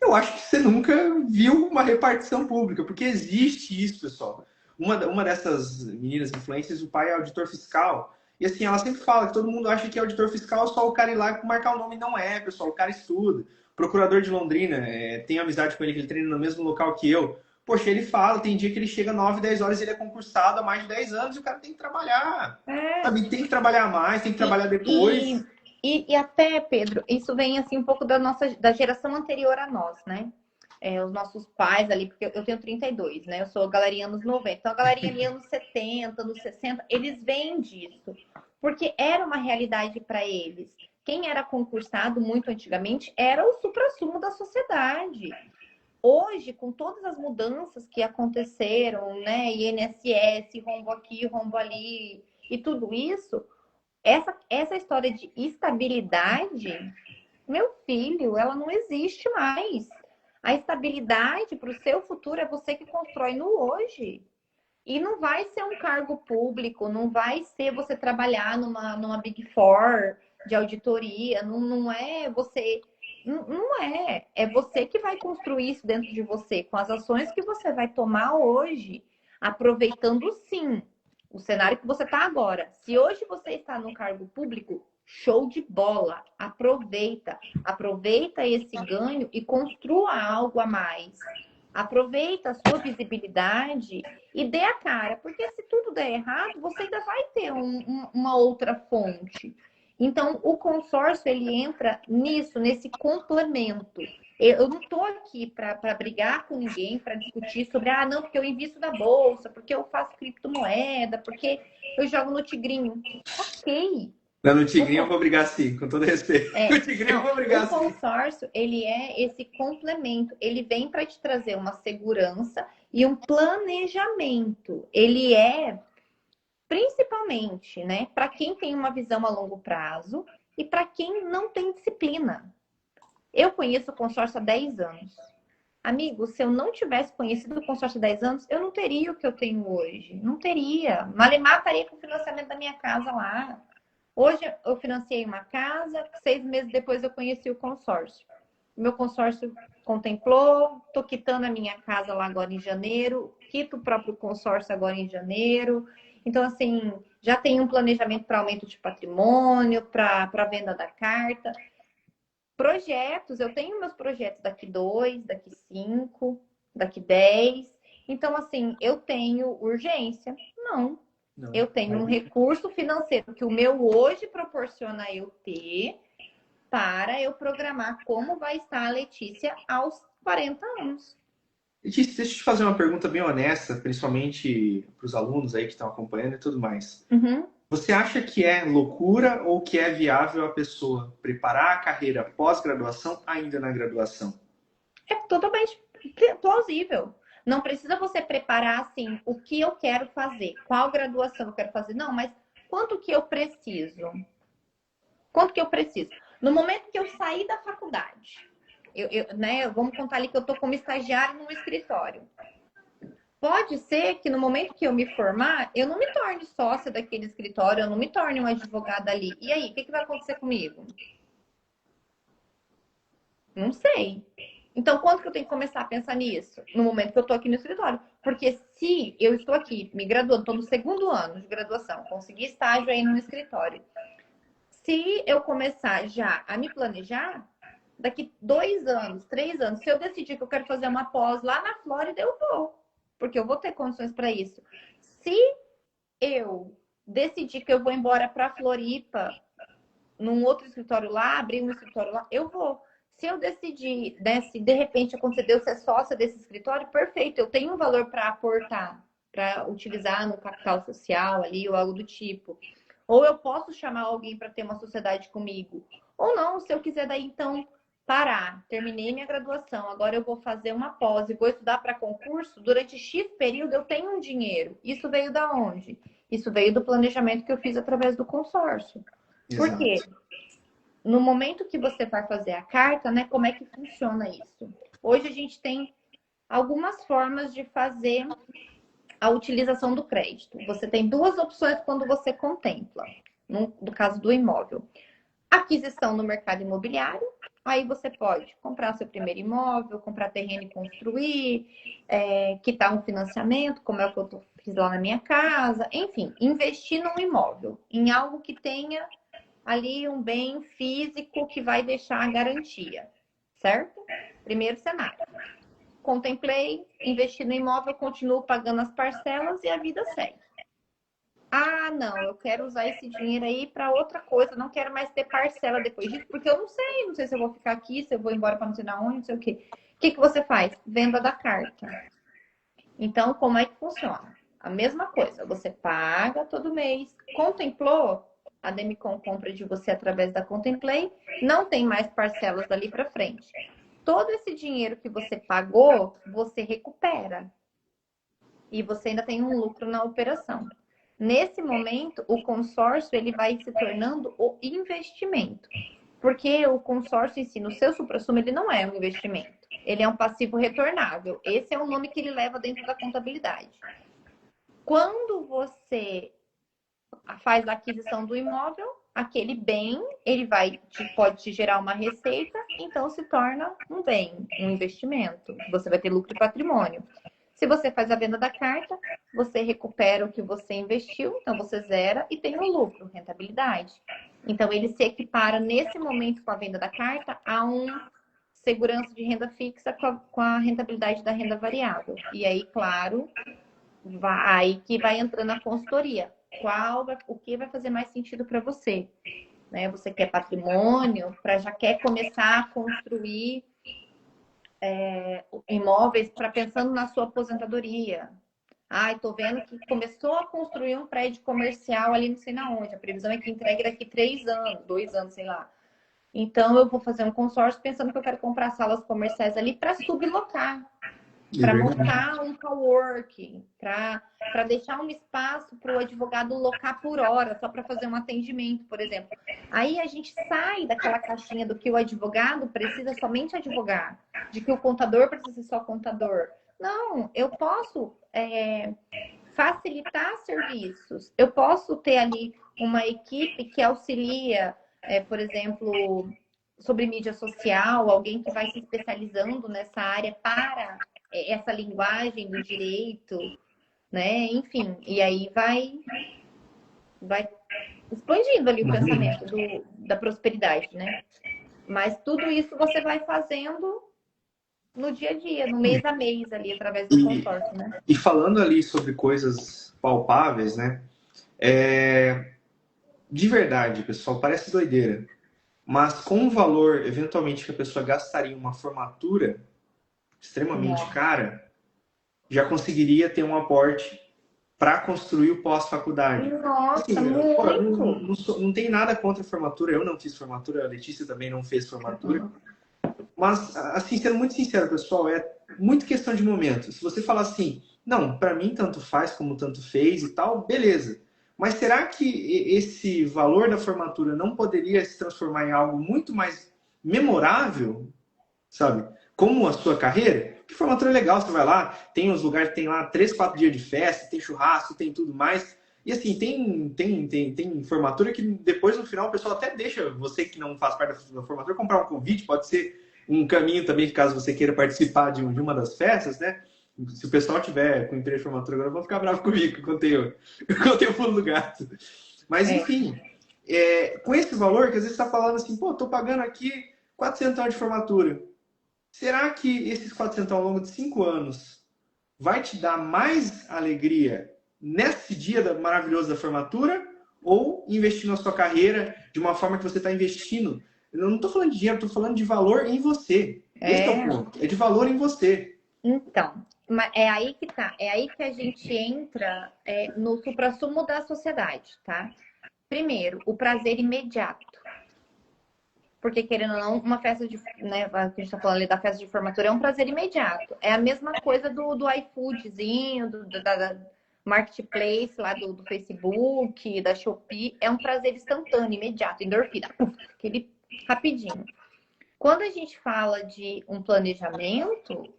eu acho que você nunca viu uma repartição pública, porque existe isso, pessoal. Uma dessas meninas influências, o pai é auditor fiscal. E assim, ela sempre fala que todo mundo acha que auditor fiscal é só o cara ir lá e marcar o nome. Não é, pessoal. O cara estuda. Procurador de Londrina, tenho amizade com ele, que ele treina no mesmo local que eu. Poxa, ele fala, tem dia que ele chega 9, 10 horas, ele é concursado há mais de 10 anos e o cara tem que trabalhar. é. Sabe? Tem que trabalhar mais, tem que E, trabalhar e, depois. e até, Pedro, isso vem assim um pouco da geração anterior a nós, né? Os nossos pais ali, porque eu tenho 32, né? Eu sou galerinha anos 90. Então, a galerinha ali anos 70, anos 60, eles vêm disso. Porque era uma realidade para eles. Quem era concursado muito antigamente era o suprassumo da sociedade. Hoje, com todas as mudanças que aconteceram, né? INSS, rombo aqui, rombo ali, e tudo isso, essa história de estabilidade, meu filho, ela não existe mais. A estabilidade para o seu futuro é você que constrói no hoje. E não vai ser um cargo público, não vai ser você trabalhar numa Big Four de auditoria, não é você. Não é. É você que vai construir isso dentro de você, com as ações que você vai tomar hoje, aproveitando sim o cenário que você está agora. Se hoje você está no cargo público, show de bola. Aproveita. Aproveita esse ganho e construa algo a mais. Aproveita a sua visibilidade e dê a cara, porque se tudo der errado, você ainda vai ter uma outra fonte. Então, o consórcio ele entra nisso, nesse complemento. Eu não estou aqui para brigar com ninguém, para discutir sobre, não, porque eu invisto na bolsa, porque eu faço criptomoeda, porque eu jogo no tigrinho. Ok. Não, no Tigrinho eu vou brigar sim, com todo respeito. No Tigrinho eu Não, vou o brigar sim. consórcio, ele é esse complemento, ele vem para te trazer uma segurança e um planejamento. Ele é principalmente, né, para quem tem uma visão a longo prazo e para quem não tem disciplina. Eu conheço o consórcio há 10 anos. Amigo, se eu não tivesse conhecido o consórcio há 10 anos, eu não teria o que eu tenho hoje. Não teria. Malemar estaria com o financiamento da minha casa lá. Hoje eu financiei uma casa, 6 meses depois eu conheci o consórcio. Meu consórcio contemplou, estou quitando a minha casa lá agora em janeiro, quito o próprio consórcio agora em janeiro. Então, assim, já tem um planejamento para aumento de patrimônio, para venda da carta. Projetos, eu tenho meus projetos daqui 2, daqui 5, daqui 10. Então, assim, eu tenho urgência? Não. Não, Eu tenho um recurso financeiro que o meu hoje proporciona eu ter para eu programar como vai estar a Letícia aos 40 anos. Letícia, deixa eu te fazer uma pergunta bem honesta, principalmente para os alunos aí que estão acompanhando e tudo mais. Uhum. Você acha que é loucura ou que é viável a pessoa preparar a carreira pós-graduação ainda na graduação? É totalmente plausível. Não precisa você preparar assim o que eu quero fazer, qual graduação eu quero fazer. Não, mas quanto que eu preciso? Quanto que eu preciso? No momento que eu sair da faculdade, né, vamos contar ali que eu estou como estagiário num escritório. Pode ser que no momento que eu me formar, eu não me torne sócia daquele escritório, eu não me torne uma advogada ali. E aí, o que vai acontecer comigo? Não sei. Então, quando que eu tenho que começar a pensar nisso? No momento que eu estou aqui no escritório. Porque se eu estou aqui me graduando, estou no segundo ano de graduação, consegui estágio aí no escritório. Se eu começar já a me planejar, daqui 2 anos, 3 anos, se eu decidir que eu quero fazer uma pós lá na Flórida, eu vou. Porque eu vou ter condições para isso. Se eu decidir que eu vou embora para Floripa, num outro escritório lá, abrir um escritório lá, eu vou. Se eu decidir, né, se de repente acontecer de eu ser sócia desse escritório, perfeito, eu tenho um valor para aportar, para utilizar no capital social ali ou algo do tipo. Ou eu posso chamar alguém para ter uma sociedade comigo. Ou não, se eu quiser daí então parar, terminei minha graduação, agora eu vou fazer uma pós e vou estudar para concurso, durante X período eu tenho um dinheiro. Isso veio da onde? Isso veio do planejamento que eu fiz através do consórcio. Por quê? Exato. no momento que você vai fazer a carta, né, como é que funciona isso? Hoje a gente tem algumas formas de fazer a utilização do crédito. Você tem duas opções quando você contempla, no caso do imóvel. Aquisição no mercado imobiliário, aí você pode comprar seu primeiro imóvel, comprar terreno e construir, quitar um financiamento, como é o que eu fiz lá na minha casa, enfim, investir num imóvel, em algo que tenha ali um bem físico que vai deixar a garantia, certo? Primeiro cenário. Contemplei, investi no imóvel, continuo pagando as parcelas e a vida segue. Ah, não, eu quero usar esse dinheiro aí para outra coisa, não quero mais ter parcela depois disso, porque eu não sei se eu vou ficar aqui, se eu vou embora para não sei na onde, não sei o quê. O que que você faz? Venda da carta. Então, como é que funciona? A mesma coisa, você paga todo mês, contemplou, a Demicon compra de você através da Contemplay, não tem mais parcelas dali para frente. Todo esse dinheiro que você pagou, você recupera. E você ainda tem um lucro na operação. Nesse momento, o consórcio ele vai se tornando o investimento. Porque o consórcio em si, no seu suprassumo, ele não é um investimento. Ele é um passivo retornável. Esse é o nome que ele leva dentro da contabilidade. Quando você faz a aquisição do imóvel, aquele bem, ele pode te gerar uma receita, então se torna um bem, um investimento. Você vai ter lucro e patrimônio. Se você faz a venda da carta, você recupera o que você investiu, então você zera e tem o lucro, rentabilidade. Então ele se equipara nesse momento com a venda da carta a um segurança de renda fixa com a rentabilidade da renda variável. E aí, claro, aí que vai entrando a consultoria. O que vai fazer mais sentido para você? Né? Você quer patrimônio, já quer começar a construir imóveis pensando na sua aposentadoria. Estou vendo que começou a construir um prédio comercial ali não sei na onde. A previsão é que entregue daqui 3 anos, 2 anos, sei lá. Então, eu vou fazer um consórcio pensando que eu quero comprar salas comerciais ali para sublocar, para montar um coworking, para deixar um espaço para o advogado locar por hora, só para fazer um atendimento, por exemplo. Aí a gente sai daquela caixinha do que o advogado precisa somente advogar, de que o contador precisa ser só contador. Não, eu posso facilitar serviços. Eu posso ter ali uma equipe que auxilia, por exemplo, sobre mídia social, alguém que vai se especializando nessa área para essa linguagem do direito, né? Enfim, e aí vai expandindo ali o pensamento da prosperidade, né? Mas tudo isso você vai fazendo no dia a dia, no mês a mês ali, através do consórcio, né? E falando ali sobre coisas palpáveis, né? De verdade, pessoal, parece doideira. Mas com o valor, eventualmente, que a pessoa gastaria em uma formatura extremamente cara, já conseguiria ter um aporte para construir o pós-faculdade. Nossa, assim, muito! Não tem nada contra a formatura, eu não fiz formatura, a Letícia também não fez formatura. Mas, assim, sendo muito sincero, pessoal, é muito questão de momento. Se você falar assim, não, para mim tanto faz como tanto fez e tal, beleza. Mas será que esse valor da formatura não poderia se transformar em algo muito mais memorável, sabe? Como a sua carreira? Que formatura é legal, você vai lá, tem os lugares, tem lá 3, 4 dias de festa, tem churrasco, tem tudo mais. E assim, tem formatura que depois no final o pessoal até deixa você que não faz parte da formatura comprar um convite, pode ser um caminho também, caso você queira participar de uma das festas, né? Se o pessoal tiver com empresa de formatura agora, vão ficar bravos comigo, que eu contei o pulo do gato. Mas enfim, com esse valor, que às vezes você está falando assim, pô, tô pagando aqui 400 de formatura. Será que esses 400 ao longo de 5 anos vai te dar mais alegria nesse dia maravilhoso da formatura ou investir na sua carreira de uma forma que você está investindo? Eu não estou falando de dinheiro, estou falando de valor em você. Esse é o ponto. É de valor em você. Então, é aí que tá. É aí que a gente entra no suprassumo da sociedade, tá? Primeiro, o prazer imediato. Porque, querendo ou não, uma festa de... Né, a gente tá falando ali da festa de formatura é um prazer imediato. É a mesma coisa do iFoodzinho, da Marketplace lá do Facebook, da Shopee. É um prazer instantâneo, imediato, endorfina. rapidinho. Quando a gente fala de um planejamento,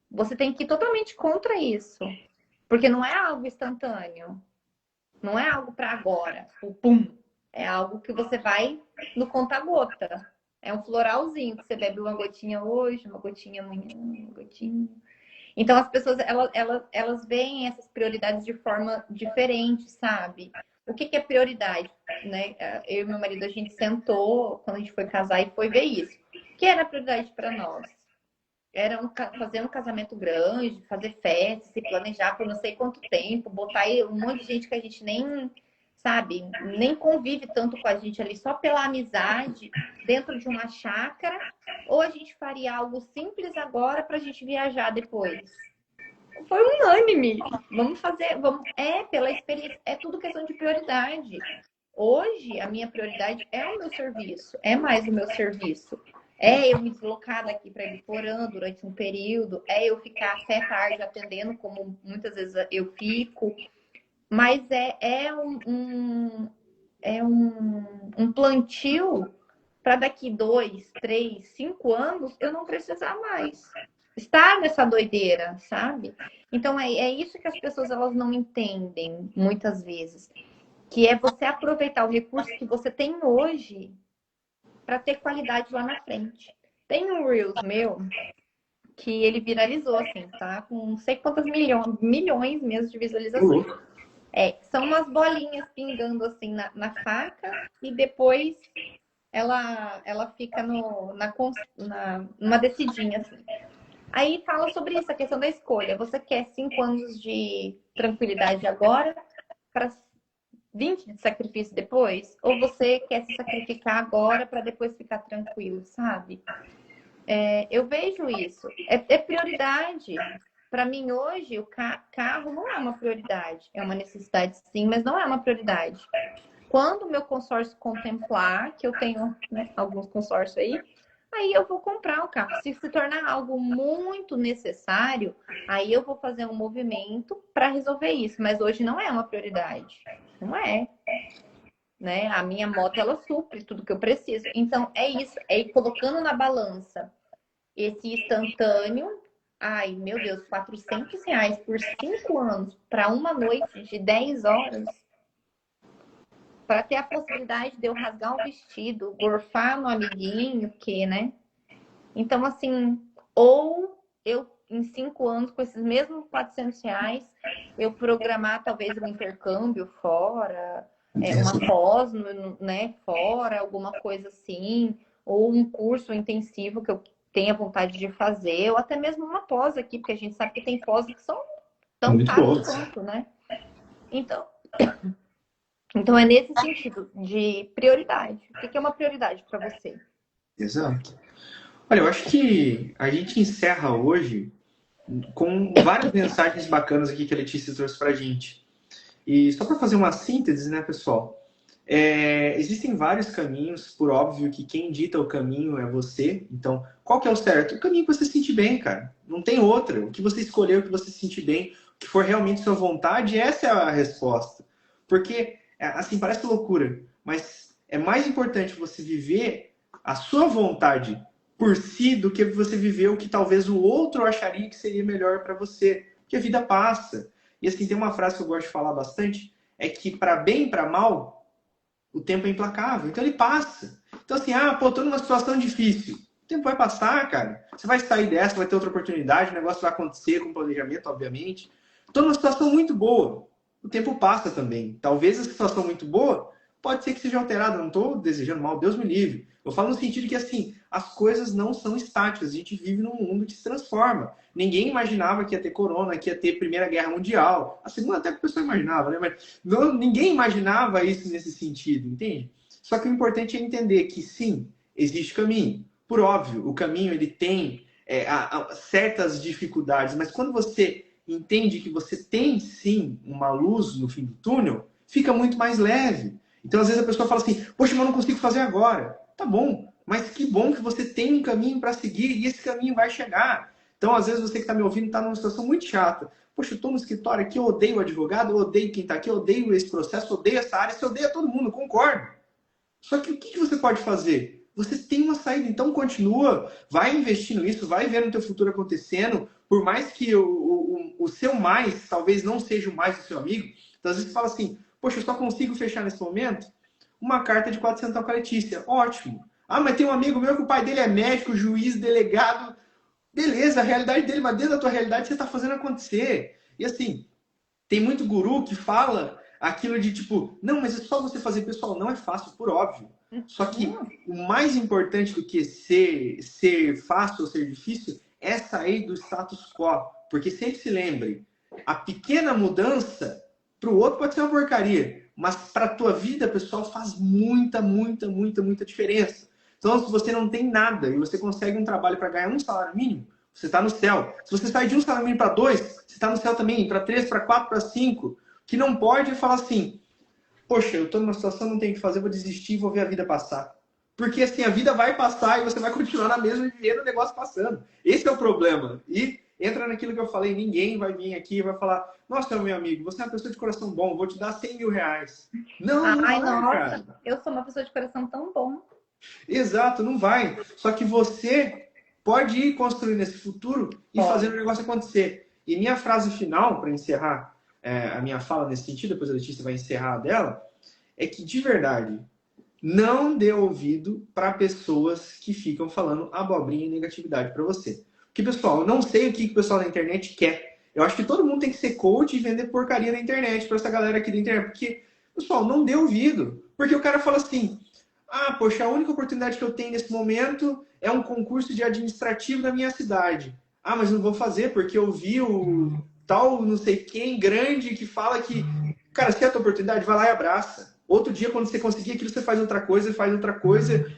você tem que ir totalmente contra isso. Porque não é algo instantâneo. Não é algo para agora. O pum. É algo que você vai no conta-gota. É um floralzinho que você bebe uma gotinha hoje, uma gotinha amanhã, uma gotinha. Então, as pessoas, elas veem essas prioridades de forma diferente, sabe? O que é prioridade, né? Eu e meu marido, a gente sentou, quando a gente foi casar, e foi ver isso. O que era prioridade para nós? Era fazer um casamento grande, fazer festa, se planejar por não sei quanto tempo, botar aí um monte de gente que a gente nem, sabe, nem convive tanto com a gente ali, só pela amizade, dentro de uma chácara, ou a gente faria algo simples agora para a gente viajar depois? Foi unânime. Vamos fazer, vamos, pela experiência, é tudo questão de prioridade. Hoje, a minha prioridade é o meu serviço, é mais o meu serviço. É eu me deslocar daqui para Ibiporã durante um período, é eu ficar até tarde atendendo, como muitas vezes eu fico, mas um plantio para daqui 2, 3, 5 anos eu não precisar mais estar nessa doideira, sabe? Então é isso que as pessoas elas não entendem muitas vezes, que é você aproveitar o recurso que você tem hoje para ter qualidade lá na frente. Tem um Reels meu que ele viralizou, assim, tá? Com não sei quantas milhões mesmo de visualizações. São umas bolinhas pingando assim na faca e depois ela fica numa descidinha, assim. Aí fala sobre isso, a questão da escolha. Você quer 5 anos de tranquilidade agora para 20 de sacrifício depois? Ou você quer se sacrificar agora para depois ficar tranquilo, sabe? Eu vejo isso. É prioridade. Para mim, hoje, o carro não é uma prioridade. É uma necessidade, sim, mas não é uma prioridade. Quando o meu consórcio contemplar, que eu tenho, né, alguns consórcios aí eu vou comprar o carro. Se tornar algo muito necessário, aí eu vou fazer um movimento para resolver isso. Mas hoje não é uma prioridade. Não é. Né? A minha moto, ela supre tudo que eu preciso. Então, é isso. É ir colocando na balança esse instantâneo. Ai, meu Deus, R$ 400 por 5 anos para uma noite de 10 horas. Para ter a possibilidade de eu rasgar um vestido, gorfar no amiguinho, que, né? Então, assim, ou eu, em 5 anos, com esses mesmos R$ 400, eu programar talvez um intercâmbio fora, uma pós, né, fora, alguma coisa assim, ou um curso intensivo que eu tenha vontade de fazer, ou até mesmo uma pós aqui, porque a gente sabe que tem pós que são tão caros quanto, né? Então é nesse sentido de prioridade. O que é uma prioridade para você? Exato. Olha, eu acho que a gente encerra hoje com várias mensagens bacanas aqui que a Letícia trouxe para a gente. E só para fazer uma síntese, né, pessoal? Existem vários caminhos, por óbvio que quem dita o caminho é você. Então, qual que é o certo? O caminho que você se sentir bem, cara. Não tem outra. O que você escolheu, o que você se sentir bem, o que for realmente sua vontade, essa é a resposta. Porque, assim, parece loucura, mas é mais importante você viver a sua vontade por si do que você viver o que talvez o outro acharia que seria melhor para você. Porque a vida passa. E assim, tem uma frase que eu gosto de falar bastante, é que para bem e para mal, o tempo é implacável. Então ele passa. Então assim, pô, tô numa situação difícil. O tempo vai passar, cara. Você vai sair dessa, vai ter outra oportunidade, o negócio vai acontecer com planejamento, obviamente. Tô numa situação muito boa. O tempo passa também. Talvez essa situação muito boa pode ser que seja alterada. Eu não estou desejando mal, Deus me livre. Eu falo no sentido que, assim, as coisas não são estáticas. A gente vive num mundo que se transforma. Ninguém imaginava que ia ter corona, que ia ter Primeira Guerra Mundial. A segunda até que a pessoa imaginava, né? Mas ninguém imaginava isso nesse sentido, entende? Só que o importante é entender que, sim, existe caminho. Por óbvio, o caminho ele tem certas dificuldades, mas quando você entende que você tem, sim, uma luz no fim do túnel, fica muito mais leve. Então, às vezes, a pessoa fala assim, poxa, mas eu não consigo fazer agora. Tá bom, mas que bom que você tem um caminho para seguir e esse caminho vai chegar. Então, às vezes, você que está me ouvindo está numa situação muito chata. Poxa, eu estou no escritório aqui, eu odeio o advogado, eu odeio quem está aqui, eu odeio esse processo, eu odeio essa área, você odeia todo mundo, concordo. Só que o que você pode fazer? você tem uma saída. Então continua, vai investindo nisso, vai vendo o teu futuro acontecendo, por mais que o seu mais talvez não seja o mais do seu amigo. Então às vezes você fala assim, poxa, eu só consigo fechar nesse momento uma carta de 400 com a Letícia. Ótimo. Ah, mas tem um amigo meu que o pai dele é médico, juiz, delegado. Beleza, a realidade dele, mas dentro da tua realidade você está fazendo acontecer. E assim, tem muito guru que fala aquilo de tipo, não, mas é só você fazer, pessoal, não é fácil, por óbvio. Só que o mais importante do que ser fácil ou ser difícil é sair do status quo. Porque sempre se lembre, a pequena mudança para o outro pode ser uma porcaria, mas para a tua vida, pessoal, faz muita, muita, muita, muita diferença. Então, se você não tem nada e você consegue um trabalho para ganhar um salário mínimo, você está no céu. Se você sai de um salário mínimo para dois, você está no céu também. Para três, para quatro, para cinco. Que não pode falar assim, poxa, eu estou numa situação, não tenho o que fazer, vou desistir e vou ver a vida passar. Porque assim, a vida vai passar e você vai continuar na mesma e ver o negócio passando. Esse é o problema. E entra naquilo que eu falei, ninguém vai vir aqui e vai falar, nossa, meu amigo, você é uma pessoa de coração bom, vou te dar 100 mil reais. Não, não Ai, vai, nossa, cara. eu sou uma pessoa de coração tão bom. Exato, não vai. Só que você pode ir construindo esse futuro e fazendo o negócio acontecer. E minha frase final, para encerrar a minha fala nesse sentido, depois a Letícia vai encerrar a dela, é que, de verdade, não dê ouvido para pessoas que ficam falando abobrinha e negatividade para você. Porque, pessoal, eu não sei o que o pessoal na internet quer. Eu acho que todo mundo tem que ser coach e vender porcaria na internet para essa galera aqui da internet. Porque, pessoal, não dê ouvido. Porque o cara fala assim, ah, poxa, a única oportunidade que eu tenho nesse momento é um concurso de administrativo da minha cidade. Ah, mas não vou fazer porque eu vi o tal não sei quem grande que fala que, cara, se é a tua oportunidade, vai lá e abraça. Outro dia, quando você conseguir aquilo, você faz outra coisa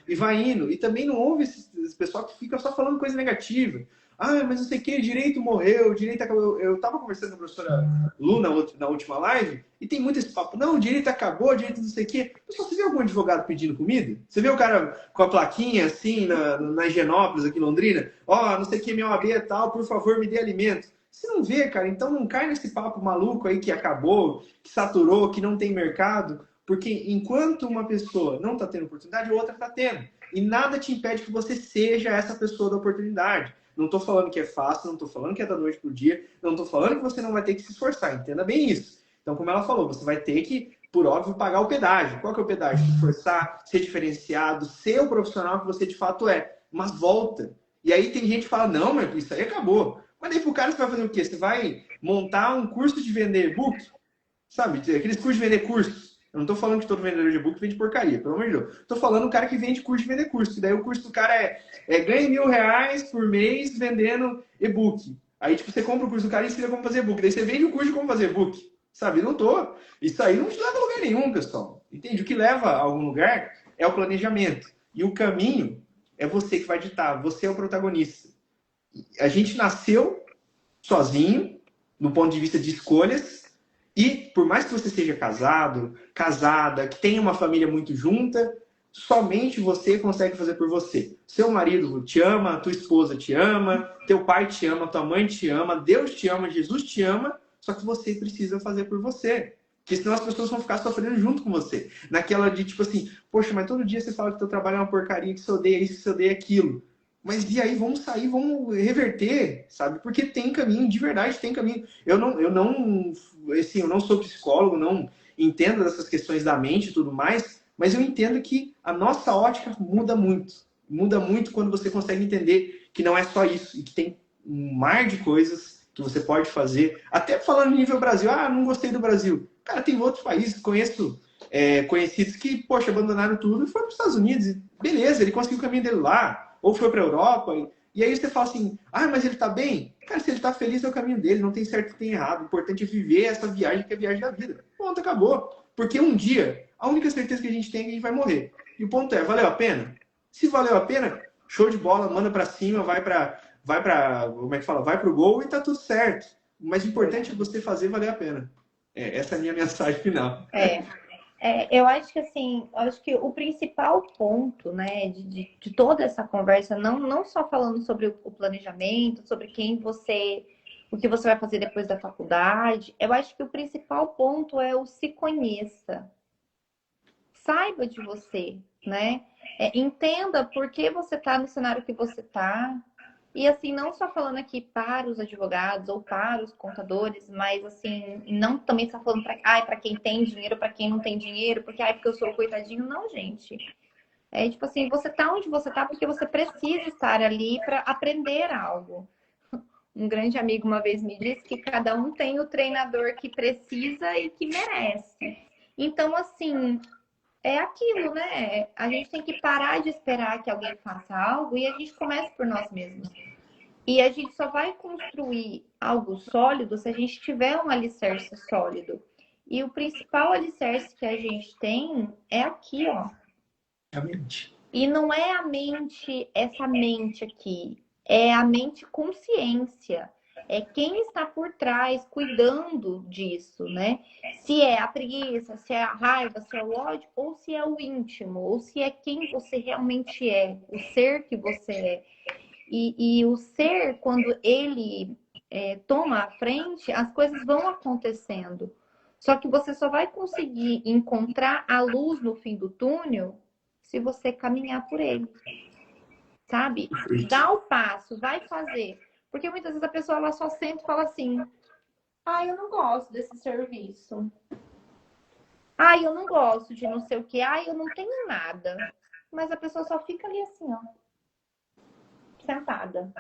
e vai indo. E também não ouve esse pessoal que fica só falando coisa negativa. Ah, mas não sei o que, direito morreu, direito acabou. Eu tava conversando com a professora Lu na última live, e tem muito esse papo. Não, o direito acabou, o direito não sei o quê. Pessoal, você vê algum advogado pedindo comida? Você vê o cara com a plaquinha assim, na Higienópolis, aqui em Londrina? Ó, não sei o que, minha OAB é tal, por favor, me dê alimento. Você não vê, cara, então não cai nesse papo maluco aí que acabou, que saturou, que não tem mercado, porque enquanto uma pessoa não está tendo oportunidade, a outra está tendo. E nada te impede que você seja essa pessoa da oportunidade. Não estou falando que é fácil, não estou falando que é da noite para o dia, não estou falando que você não vai ter que se esforçar, entenda bem isso. Então, como ela falou, você vai ter que, por óbvio, pagar o pedágio. Qual que é o pedágio? Se esforçar, ser diferenciado, ser o profissional que você de fato é. Mas volta. E aí tem gente que fala, não, mas isso aí acabou. Mas daí pro cara você vai fazer o quê? Você vai montar um curso de vender e-book? Sabe? Aqueles cursos de vender cursos. Eu não estou falando que todo vendedor de e-book vende porcaria, pelo amor de Deus. Estou falando o cara que vende curso de vender curso. Que daí o curso do cara ganha R$ 1.000 por mês vendendo e-book. Aí, tipo, você compra o curso do cara e ensina como fazer e-book. Daí você vende o curso de como fazer e-book. Sabe? Não tô. Isso aí não te leva a lugar nenhum, pessoal. Entende? O que leva a algum lugar é o planejamento. E o caminho é você que vai ditar. Você é o protagonista. A gente nasceu sozinho, no ponto de vista de escolhas, e por mais que você seja casado, casada, que tenha uma família muito junta, somente você consegue fazer por você. Seu marido te ama, tua esposa te ama, teu pai te ama, tua mãe te ama, Deus te ama, Jesus te ama, só que você precisa fazer por você. Porque senão as pessoas vão ficar sofrendo junto com você. Naquela de tipo assim, poxa, mas todo dia você fala que teu trabalho é uma porcaria, que você odeia isso, que você odeia aquilo. Mas e aí, vamos sair, vamos reverter, sabe? Porque tem caminho, de verdade tem caminho. Eu não sou psicólogo, não entendo dessas questões da mente e tudo mais, mas eu entendo que a nossa ótica muda muito. Muda muito quando você consegue entender que não é só isso, e que tem um mar de coisas que você pode fazer. Até falando em nível Brasil, ah, não gostei do Brasil. Cara, tem outros países, conheço conhecidos que, poxa, abandonaram tudo e foram para os Estados Unidos. E beleza, ele conseguiu o caminho dele lá. Ou foi para a Europa, e aí você fala assim, ah, mas ele está bem? Cara, se ele está feliz é o caminho dele, não tem certo e tem errado. O importante é viver essa viagem que é a viagem da vida. Ponto, acabou. Porque um dia, a única certeza que a gente tem é que a gente vai morrer. E o ponto é, valeu a pena? Se valeu a pena, show de bola, manda para cima, como é que fala? Vai pro gol e tá tudo certo. Mas o importante é você fazer valer a pena. Essa é a minha mensagem final. Eu acho que assim, eu acho que o principal ponto, né, de toda essa conversa, não só falando sobre o planejamento, sobre o que você vai fazer depois da faculdade, eu acho que o principal ponto é o se conheça. Saiba de você. né? Entenda por que você está no cenário que você está. E assim, não só falando aqui para os advogados ou para os contadores, mas assim, não também só falando para quem tem dinheiro, para quem não tem dinheiro, porque eu sou coitadinho. Não, gente. É tipo assim, você tá onde você tá porque você precisa estar ali para aprender algo. Um grande amigo uma vez me disse que cada um tem o treinador que precisa e que merece. Então, assim, é aquilo, né? A gente tem que parar de esperar que alguém faça algo e a gente começa por nós mesmos. E a gente só vai construir algo sólido se a gente tiver um alicerce sólido. E o principal alicerce que a gente tem é aqui, ó. Realmente. E não é a mente, essa mente aqui, é a mente consciência. É quem está por trás cuidando disso, né? Se é a preguiça, se é a raiva, se é o ódio, ou se é o íntimo, ou se é quem você realmente é, o ser que você é. E o ser, quando ele toma a frente, as coisas vão acontecendo. Só que você só vai conseguir encontrar a luz no fim do túnel se você caminhar por ele, sabe? Perfeito. Dá o passo, vai fazer. Porque muitas vezes a pessoa ela só sente e fala assim: ah, eu não gosto desse serviço. Ah, eu não gosto de não sei o que. Ah, eu não tenho nada. Mas a pessoa só fica ali assim, ó, sentada.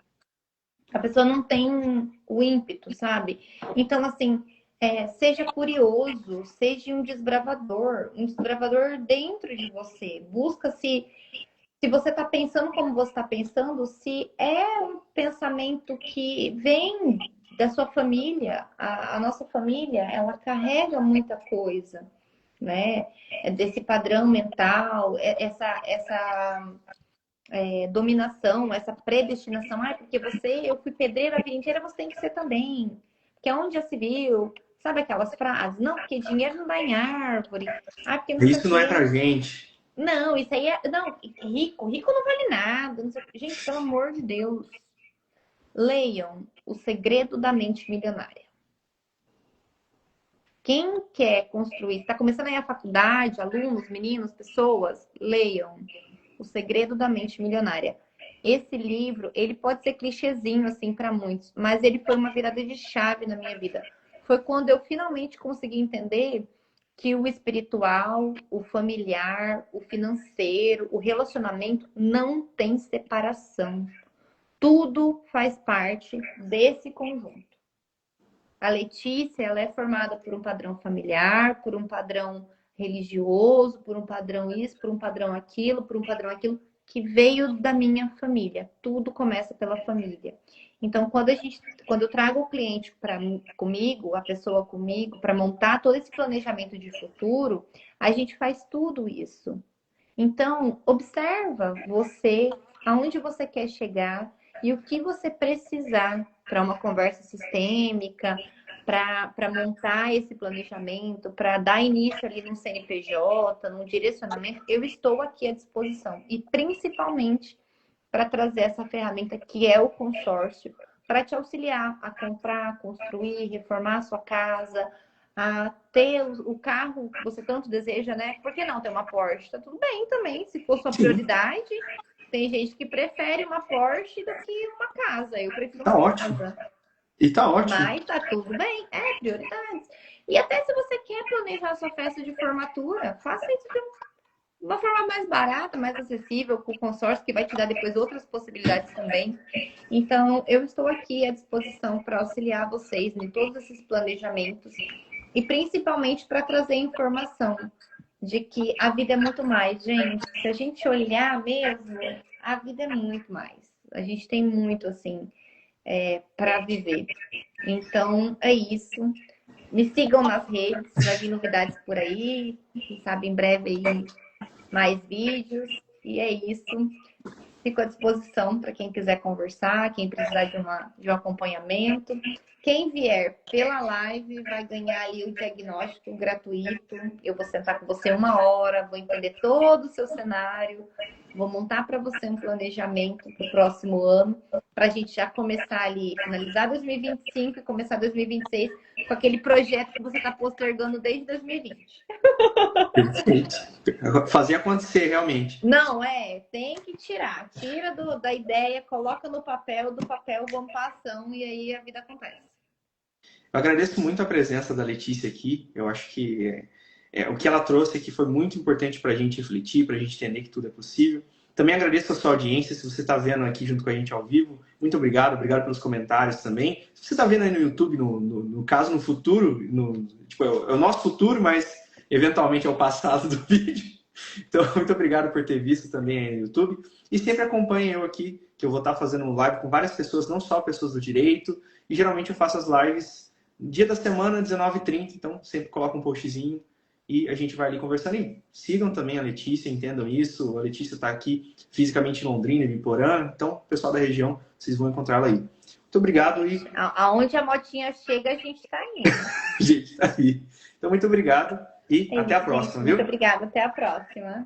A pessoa não tem o ímpeto, sabe? Então, assim, seja curioso, seja um desbravador dentro de você. Busca se você está pensando como você está pensando, se é um pensamento que vem da sua família. A nossa família, ela carrega muita coisa, né? Desse padrão mental, essa dominação, essa predestinação. Ah, porque eu fui pedreira a vida inteira, você tem que ser também. Porque onde já se viu? Sabe aquelas frases? Não, porque dinheiro não dá em árvore. Ah, porque não sei o Isso não é pra quê. gente. Não, isso aí é. Não, rico não vale nada. Não sei... Gente, pelo amor de Deus. Leiam O Segredo da Mente Milionária. Quem quer construir, está começando aí a faculdade, alunos, meninos, pessoas, leiam O Segredo da Mente Milionária. Esse livro, ele pode ser clichêzinho assim para muitos, mas ele foi uma virada de chave na minha vida. Foi quando eu finalmente consegui entender que o espiritual, o familiar, o financeiro, o relacionamento não tem separação. Tudo faz parte desse conjunto. A Letícia, ela é formada por um padrão familiar, por um padrão religioso, por um padrão isso, por um padrão aquilo, por um padrão aquilo, que veio da minha família. Tudo começa pela família. Então, quando eu trago o cliente comigo, a pessoa comigo, para montar todo esse planejamento de futuro, a gente faz tudo isso. Então, observa você, aonde você quer chegar e o que você precisar para uma conversa sistêmica, para montar esse planejamento, para dar início ali no CNPJ, no direcionamento, eu estou aqui à disposição. E principalmente para trazer essa ferramenta que é o consórcio, para te auxiliar a comprar, construir, reformar a sua casa, a ter o carro que você tanto deseja, né? Por que não ter uma Porsche? Tá tudo bem também, se for sua Sim, prioridade. Tem gente que prefere uma Porsche do que uma casa. Eu prefiro tá uma ótimo. casa. E tá ótimo. Mas tá tudo bem, prioridades. E até se você quer planejar a sua festa de formatura, faça isso de uma forma mais barata, mais acessível, com o consórcio, que vai te dar depois outras possibilidades também. Então, eu estou aqui à disposição para auxiliar vocês em todos esses planejamentos e principalmente para trazer informação de que a vida é muito mais, gente. Se a gente olhar mesmo, a vida é muito mais. A gente tem muito, assim, para viver. Então, é isso. Me sigam nas redes, vai vir novidades por aí. Quem sabe em breve aí mais vídeos. E é isso. Fico à disposição para quem quiser conversar, quem precisar de um acompanhamento. Quem vier pela live vai ganhar ali o diagnóstico gratuito. Eu vou sentar com você 1 hora, vou entender todo o seu cenário, vou montar para você um planejamento para o próximo ano, para a gente já começar ali, finalizar 2025 e começar 2026 com aquele projeto que você está postergando desde 2020. Perfeito. Fazer acontecer, realmente. Não, tem que tirar. Tira da ideia, coloca no papel, do papel vamos para ação e aí a vida acontece. Eu agradeço muito a presença da Letícia aqui. Eu acho que o que ela trouxe aqui foi muito importante para a gente refletir, para a gente entender que tudo é possível. Também agradeço a sua audiência, se você está vendo aqui junto com a gente ao vivo. Muito obrigado pelos comentários também. Se você está vendo aí no YouTube, no caso, no futuro, tipo, é o nosso futuro, mas eventualmente é o passado do vídeo. Então, muito obrigado por ter visto também aí no YouTube. E sempre acompanhem eu aqui, que eu vou estar fazendo live com várias pessoas, não só pessoas do direito. E geralmente eu faço as lives dia da semana, 19h30. Então, sempre coloco um postzinho e a gente vai ali conversando. E sigam também a Letícia, entendam isso. A Letícia está aqui fisicamente em Londrina, em Biporã. Então, pessoal da região, vocês vão encontrá-la aí. Muito obrigado. E aonde a motinha chega, a gente está indo. A gente está aí. Então, muito obrigado e até a próxima, viu? Muito obrigada, até a próxima.